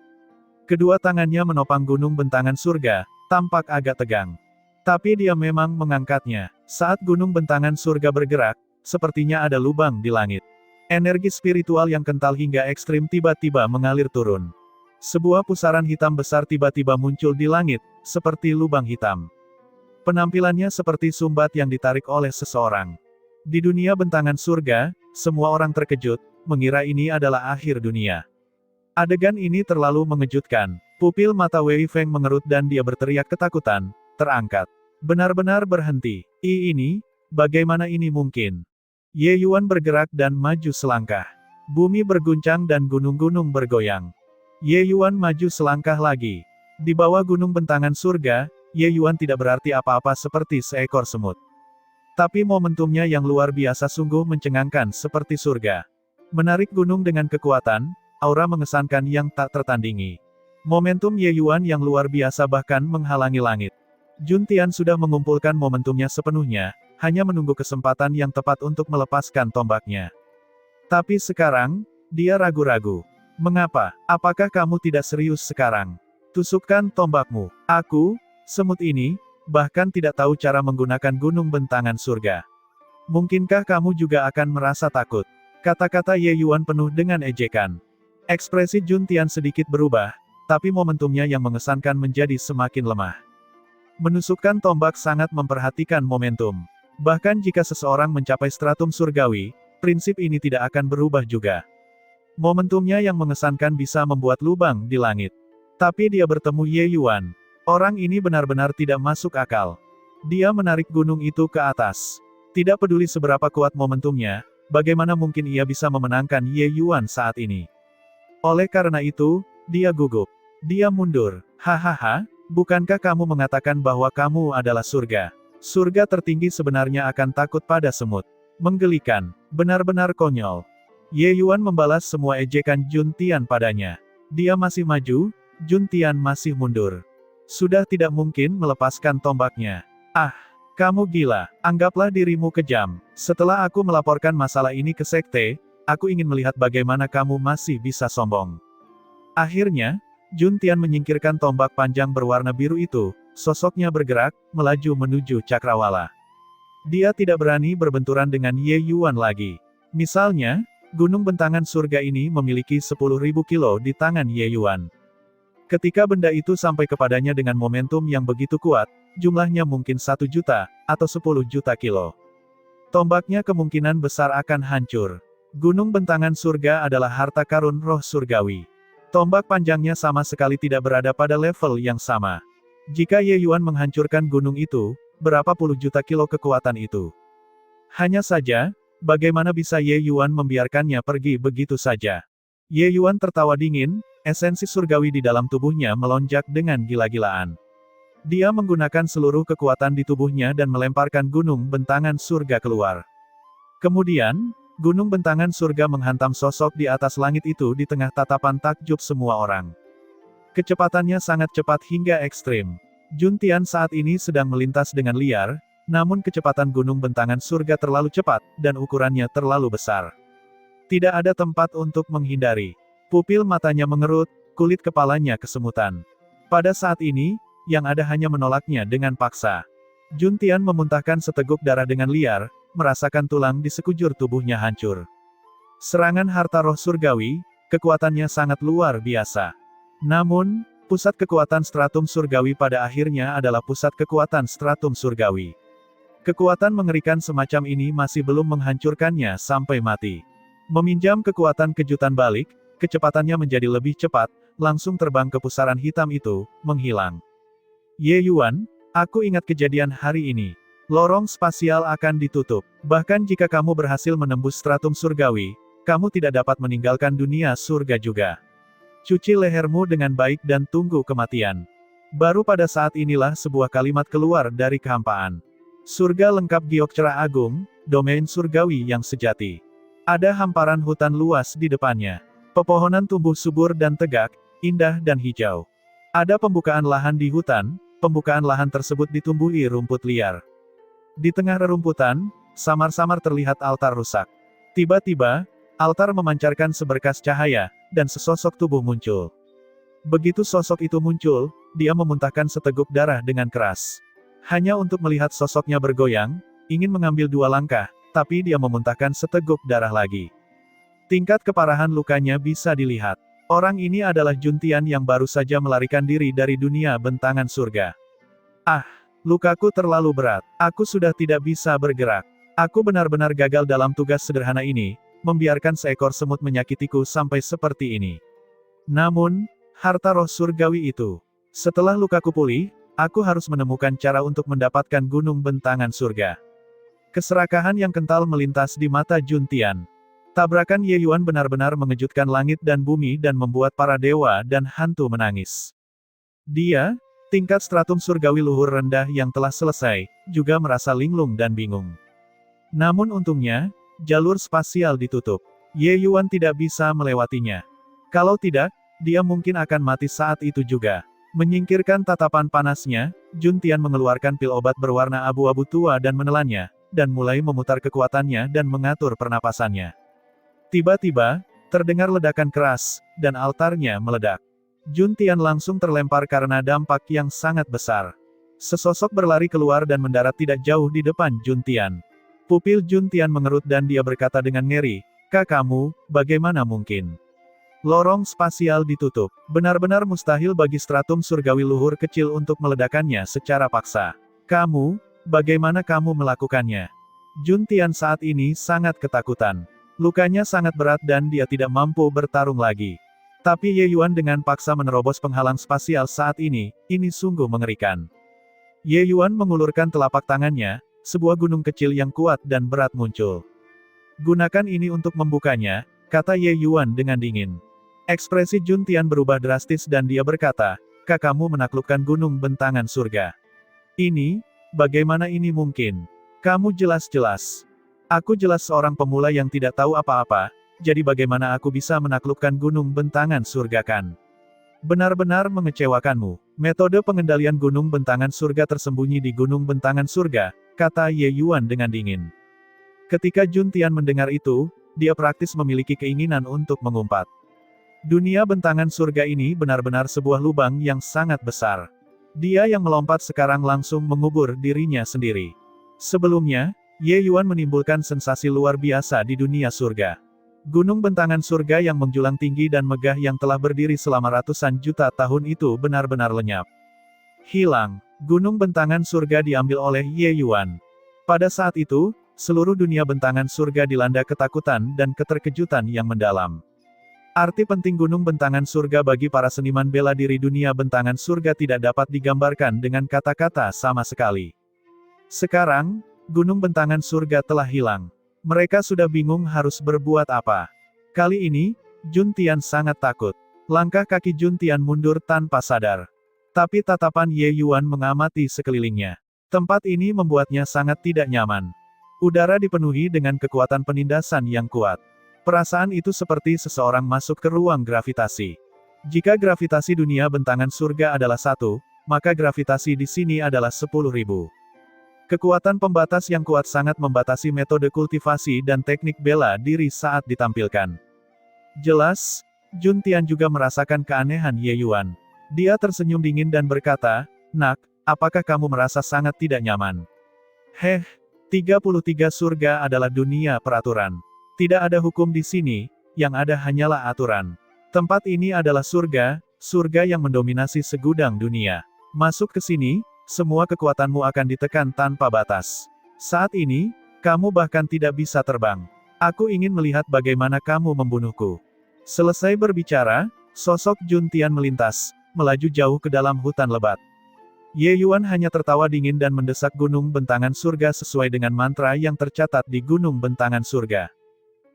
A: Kedua tangannya menopang gunung bentangan surga, tampak agak tegang. Tapi dia memang mengangkatnya. Saat gunung bentangan surga bergerak, sepertinya ada lubang di langit. Energi spiritual yang kental hingga ekstrim tiba-tiba mengalir turun. Sebuah pusaran hitam besar tiba-tiba muncul di langit, seperti lubang hitam. Penampilannya seperti sumbat yang ditarik oleh seseorang. Di dunia bentangan surga, semua orang terkejut, mengira ini adalah akhir dunia. Adegan ini terlalu mengejutkan. Pupil mata Wei Feng mengerut dan dia berteriak ketakutan, terangkat. Benar-benar berhenti. Bagaimana ini mungkin? Ye Yuan bergerak dan maju selangkah. Bumi berguncang dan gunung-gunung bergoyang. Ye Yuan maju selangkah lagi. Di bawah gunung bentangan surga, Ye Yuan tidak berarti apa-apa seperti seekor semut. Tapi momentumnya yang luar biasa sungguh mencengangkan seperti surga. Menarik gunung dengan kekuatan, aura mengesankan yang tak tertandingi. Momentum Ye Yuan yang luar biasa bahkan menghalangi langit. Juntian sudah mengumpulkan momentumnya sepenuhnya, hanya menunggu kesempatan yang tepat untuk melepaskan tombaknya. Tapi sekarang, dia ragu-ragu. Mengapa? Apakah kamu tidak serius sekarang? Tusukkan tombakmu. Aku, semut ini, bahkan tidak tahu cara menggunakan gunung bentangan surga. Mungkinkah kamu juga akan merasa takut? Kata-kata Ye Yuan penuh dengan ejekan. Ekspresi Juntian sedikit berubah, tapi momentumnya yang mengesankan menjadi semakin lemah. Menusukkan tombak sangat memperhatikan momentum. Bahkan jika seseorang mencapai stratum surgawi, prinsip ini tidak akan berubah juga. Momentumnya yang mengesankan bisa membuat lubang di langit. Tapi dia bertemu Ye Yuan. Orang ini benar-benar tidak masuk akal. Dia menarik gunung itu ke atas. Tidak peduli seberapa kuat momentumnya, bagaimana mungkin ia bisa memenangkan Ye Yuan saat ini. Oleh karena itu, dia gugup. Dia mundur. Hahaha, bukankah kamu mengatakan bahwa kamu adalah surga? Surga tertinggi sebenarnya akan takut pada semut. Menggelikan. Benar-benar konyol. Ye Yuan membalas semua ejekan Juntian padanya. Dia masih maju, Juntian masih mundur. Sudah tidak mungkin melepaskan tombaknya. Kamu gila. Anggaplah dirimu kejam. Setelah aku melaporkan masalah ini ke sekte, aku ingin melihat bagaimana kamu masih bisa sombong. Akhirnya, Juntian menyingkirkan tombak panjang berwarna biru itu, sosoknya bergerak, melaju menuju cakrawala. Dia tidak berani berbenturan dengan Ye Yuan lagi. Misalnya, gunung bentangan surga ini memiliki 10.000 kilo di tangan Ye Yuan. Ketika benda itu sampai kepadanya dengan momentum yang begitu kuat, jumlahnya mungkin 1 juta, atau 10 juta kilo. Tombaknya kemungkinan besar akan hancur. Gunung bentangan surga adalah harta karun roh surgawi. Tombak panjangnya sama sekali tidak berada pada level yang sama. Jika Ye Yuan menghancurkan gunung itu, berapa puluh juta kilo kekuatan itu? Hanya saja, bagaimana bisa Ye Yuan membiarkannya pergi begitu saja? Ye Yuan tertawa dingin, esensi surgawi di dalam tubuhnya melonjak dengan gila-gilaan. Dia menggunakan seluruh kekuatan di tubuhnya dan melemparkan gunung bentangan surga keluar. Kemudian, gunung bentangan surga menghantam sosok di atas langit itu di tengah tatapan takjub semua orang. Kecepatannya sangat cepat hingga ekstrim. Juntian saat ini sedang melintas dengan liar, namun kecepatan gunung bentangan surga terlalu cepat, dan ukurannya terlalu besar. Tidak ada tempat untuk menghindari. Pupil matanya mengerut, kulit kepalanya kesemutan. Pada saat ini, yang ada hanya menolaknya dengan paksa. Juntian memuntahkan seteguk darah dengan liar, merasakan tulang di sekujur tubuhnya hancur. Serangan harta roh surgawi, kekuatannya sangat luar biasa. Namun, pusat kekuatan stratum surgawi pada akhirnya adalah pusat kekuatan stratum surgawi. Kekuatan mengerikan semacam ini masih belum menghancurkannya sampai mati. Meminjam kekuatan kejutan balik, kecepatannya menjadi lebih cepat, langsung terbang ke pusaran hitam itu, menghilang. Ye Yuan, aku ingat kejadian hari ini. Lorong spasial akan ditutup. Bahkan jika kamu berhasil menembus stratum surgawi, kamu tidak dapat meninggalkan dunia surga juga. Cuci lehermu dengan baik dan tunggu kematian. Baru pada saat inilah sebuah kalimat keluar dari kehampaan. Surga lengkap giok cerah agung, domain surgawi yang sejati. Ada hamparan hutan luas di depannya. Pepohonan tumbuh subur dan tegak, indah dan hijau. Ada pembukaan lahan di hutan. Pembukaan lahan tersebut ditumbuhi rumput liar. Di tengah rerumputan, samar-samar terlihat altar rusak. Tiba-tiba, altar memancarkan seberkas cahaya, dan sesosok tubuh muncul. Begitu sosok itu muncul, dia memuntahkan seteguk darah dengan keras. Hanya untuk melihat sosoknya bergoyang, ingin mengambil 2 langkah, tapi dia memuntahkan seteguk darah lagi. Tingkat keparahan lukanya bisa dilihat. Orang ini adalah Juntian yang baru saja melarikan diri dari dunia bentangan surga. Ah, lukaku terlalu berat. Aku sudah tidak bisa bergerak. Aku benar-benar gagal dalam tugas sederhana ini, membiarkan seekor semut menyakitiku sampai seperti ini. Namun, harta roh surgawi itu. Setelah lukaku pulih, aku harus menemukan cara untuk mendapatkan gunung bentangan surga. Keserakahan yang kental melintas di mata Juntian. Tabrakan Ye Yuan benar-benar mengejutkan langit dan bumi dan membuat para dewa dan hantu menangis. Dia, tingkat stratum surgawi luhur rendah yang telah selesai, juga merasa linglung dan bingung. Namun untungnya, jalur spasial ditutup. Ye Yuan tidak bisa melewatinya. Kalau tidak, dia mungkin akan mati saat itu juga. Menyingkirkan tatapan panasnya, Juntian mengeluarkan pil obat berwarna abu-abu tua dan menelannya, dan mulai memutar kekuatannya dan mengatur pernapasannya. Tiba-tiba, terdengar ledakan keras, dan altarnya meledak. Juntian langsung terlempar karena dampak yang sangat besar. Sesosok berlari keluar dan mendarat tidak jauh di depan Juntian. Pupil Juntian mengerut dan dia berkata dengan ngeri, "Kakakmu, bagaimana mungkin? Lorong spasial ditutup. Benar-benar mustahil bagi stratum surgawi luhur kecil untuk meledakannya secara paksa. Kamu, bagaimana kamu melakukannya?" Juntian saat ini sangat ketakutan. Lukanya sangat berat dan dia tidak mampu bertarung lagi. Tapi Ye Yuan dengan paksa menerobos penghalang spasial saat ini sungguh mengerikan. Ye Yuan mengulurkan telapak tangannya, sebuah gunung kecil yang kuat dan berat muncul. "Gunakan ini untuk membukanya," kata Ye Yuan dengan dingin. Ekspresi Juntian berubah drastis dan dia berkata, "Kakakmu menaklukkan gunung bentangan surga. Ini, bagaimana ini mungkin? Kamu jelas-jelas. Aku jelas seorang pemula yang tidak tahu apa-apa, jadi bagaimana aku bisa menaklukkan gunung bentangan surga kan? Benar-benar mengecewakanmu. Metode pengendalian gunung bentangan surga tersembunyi di gunung bentangan surga," kata Ye Yuan dengan dingin. Ketika Juntian mendengar itu, dia praktis memiliki keinginan untuk mengumpat. Dunia bentangan surga ini benar-benar sebuah lubang yang sangat besar. Dia yang melompat sekarang langsung mengubur dirinya sendiri. Sebelumnya, Ye Yuan menimbulkan sensasi luar biasa di dunia surga. Gunung bentangan surga yang menjulang tinggi dan megah yang telah berdiri selama ratusan juta tahun itu benar-benar lenyap. Hilang. Gunung bentangan surga diambil oleh Ye Yuan. Pada saat itu, seluruh dunia bentangan surga dilanda ketakutan dan keterkejutan yang mendalam. Arti penting gunung bentangan surga bagi para seniman bela diri dunia bentangan surga tidak dapat digambarkan dengan kata-kata sama sekali. Sekarang, gunung bentangan surga telah hilang. Mereka sudah bingung harus berbuat apa. Kali ini, Juntian sangat takut. Langkah kaki Juntian mundur tanpa sadar. Tapi tatapan Ye Yuan mengamati sekelilingnya. Tempat ini membuatnya sangat tidak nyaman. Udara dipenuhi dengan kekuatan penindasan yang kuat. Perasaan itu seperti seseorang masuk ke ruang gravitasi. Jika gravitasi dunia bentangan surga adalah 1, maka gravitasi di sini adalah 10.000. Kekuatan pembatas yang kuat sangat membatasi metode kultivasi dan teknik bela diri saat ditampilkan. Jelas, Jun Tian juga merasakan keanehan Ye Yuan. Dia tersenyum dingin dan berkata, "Nak, apakah kamu merasa sangat tidak nyaman?" "Heh, 33 surga adalah dunia peraturan. Tidak ada hukum di sini, yang ada hanyalah aturan. Tempat ini adalah surga, surga yang mendominasi segudang dunia. Masuk ke sini, semua kekuatanmu akan ditekan tanpa batas. Saat ini, kamu bahkan tidak bisa terbang. Aku ingin melihat bagaimana kamu membunuhku." Selesai berbicara, sosok Jun Tian melintas, melaju jauh ke dalam hutan lebat. Ye Yuan hanya tertawa dingin dan mendesak gunung bentangan surga sesuai dengan mantra yang tercatat di gunung bentangan surga.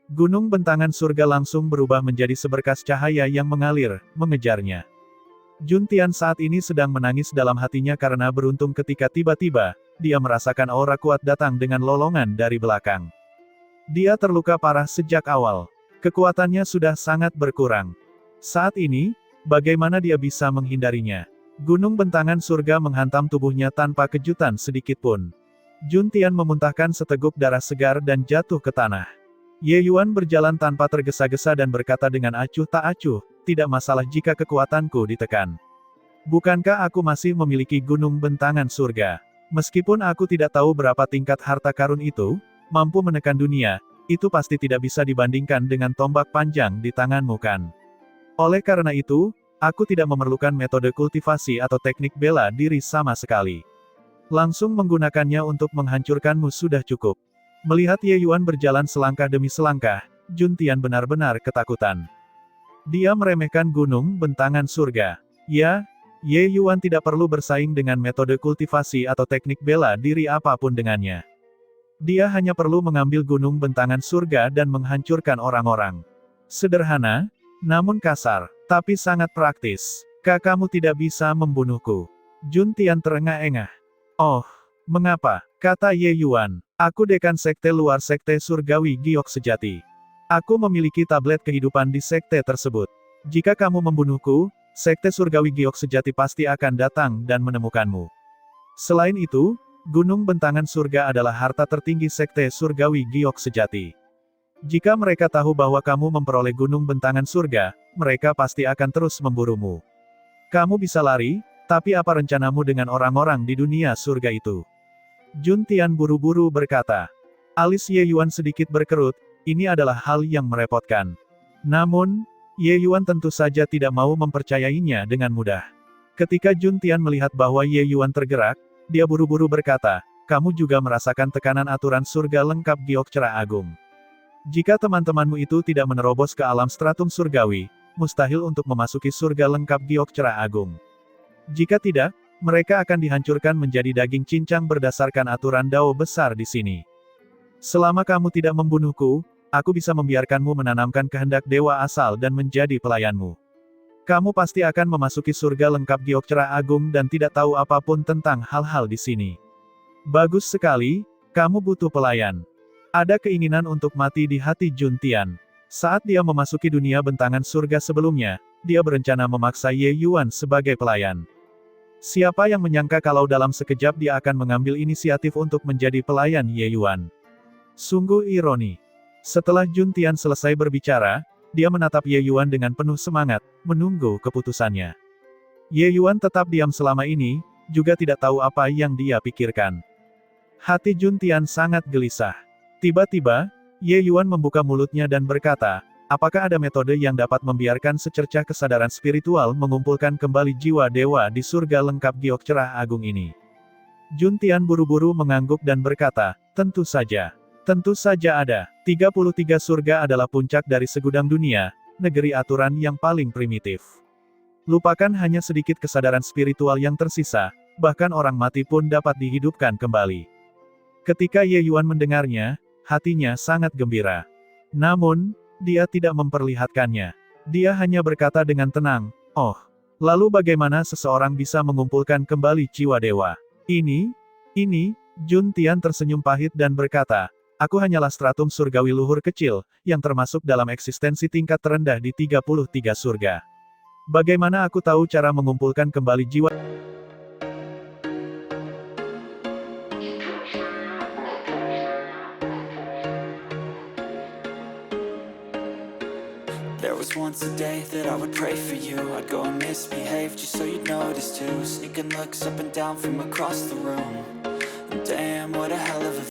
A: Gunung bentangan surga langsung berubah menjadi seberkas cahaya yang mengalir, mengejarnya. Jun Tian saat ini sedang menangis dalam hatinya karena beruntung ketika tiba-tiba, dia merasakan aura kuat datang dengan lolongan dari belakang. Dia terluka parah sejak awal. Kekuatannya sudah sangat berkurang. Saat ini, bagaimana dia bisa menghindarinya? Gunung bentangan surga menghantam tubuhnya tanpa kejutan sedikit pun. Jun Tian memuntahkan seteguk darah segar dan jatuh ke tanah. Ye Yuan berjalan tanpa tergesa-gesa dan berkata dengan acuh tak acuh, "Tidak masalah jika kekuatanku ditekan. Bukankah aku masih memiliki gunung bentangan surga? Meskipun aku tidak tahu berapa tingkat harta karun itu, mampu menekan dunia, itu pasti tidak bisa dibandingkan dengan tombak panjang di tanganmu kan? Oleh karena itu, aku tidak memerlukan metode kultivasi atau teknik bela diri sama sekali. Langsung menggunakannya untuk menghancurkanmu sudah cukup." Melihat Ye Yuan berjalan selangkah demi selangkah, Jun Tian benar-benar ketakutan. Dia meremehkan gunung bentangan surga. Ya, Ye Yuan tidak perlu bersaing dengan metode kultivasi atau teknik bela diri apapun dengannya. Dia hanya perlu mengambil gunung bentangan surga dan menghancurkan orang-orang. Sederhana, namun kasar, tapi sangat praktis. Kamu tidak bisa membunuhku." Jun Tian terengah-engah. "Oh, mengapa?" kata Ye Yuan. "Aku dekan sekte luar sekte surgawi giok sejati. Aku memiliki tablet kehidupan di sekte tersebut. Jika kamu membunuhku, sekte surgawi giok sejati pasti akan datang dan menemukanmu. Selain itu, gunung bentangan surga adalah harta tertinggi sekte surgawi giok sejati. Jika mereka tahu bahwa kamu memperoleh gunung bentangan surga, mereka pasti akan terus memburumu. Kamu bisa lari, tapi apa rencanamu dengan orang-orang di dunia surga itu?" Jun Tian buru-buru berkata. Alis Ye Yuan sedikit berkerut, ini adalah hal yang merepotkan. Namun, Ye Yuan tentu saja tidak mau mempercayainya dengan mudah. Ketika Jun Tian melihat bahwa Ye Yuan tergerak, dia buru-buru berkata, "Kamu juga merasakan tekanan aturan surga lengkap giok cerah agung. Jika teman-temanmu itu tidak menerobos ke alam stratum surgawi, mustahil untuk memasuki surga lengkap giok cerah agung. Jika tidak, mereka akan dihancurkan menjadi daging cincang berdasarkan aturan Dao besar di sini. Selama kamu tidak membunuhku, aku bisa membiarkanmu menanamkan kehendak dewa asal dan menjadi pelayanmu. Kamu pasti akan memasuki surga lengkap giok cerah agung dan tidak tahu apapun tentang hal-hal di sini. Bagus sekali, kamu butuh pelayan." Ada keinginan untuk mati di hati Jun Tian. Saat dia memasuki dunia bentangan surga sebelumnya, dia berencana memaksa Ye Yuan sebagai pelayan. Siapa yang menyangka kalau dalam sekejap dia akan mengambil inisiatif untuk menjadi pelayan Ye Yuan. Sungguh ironi. Setelah Jun Tian selesai berbicara, dia menatap Ye Yuan dengan penuh semangat, menunggu keputusannya. Ye Yuan tetap diam selama ini, juga tidak tahu apa yang dia pikirkan. Hati Jun Tian sangat gelisah. Tiba-tiba, Ye Yuan membuka mulutnya dan berkata, "Apakah ada metode yang dapat membiarkan secercah kesadaran spiritual mengumpulkan kembali jiwa dewa di surga lengkap giok cerah agung ini?" Jun Tian buru-buru mengangguk dan berkata, "Tentu saja. Tentu saja ada. 33 surga adalah puncak dari segudang dunia, negeri aturan yang paling primitif. Lupakan hanya sedikit kesadaran spiritual yang tersisa, bahkan orang mati pun dapat dihidupkan kembali." Ketika Ye Yuan mendengarnya, hatinya sangat gembira. Namun, dia tidak memperlihatkannya. Dia hanya berkata dengan tenang, "Oh, lalu bagaimana seseorang bisa mengumpulkan kembali jiwa dewa? Ini, Jun Tian tersenyum pahit dan berkata, "Aku hanyalah stratum surgawi luhur kecil, yang termasuk dalam eksistensi tingkat terendah di 33 surga. Bagaimana aku tahu cara mengumpulkan kembali jiwa?"
B: There was once a day that I would pray for you. I'd go and misbehave just so you'd notice too. Sneaking looks up and down from across the room. And damn, what a hell of a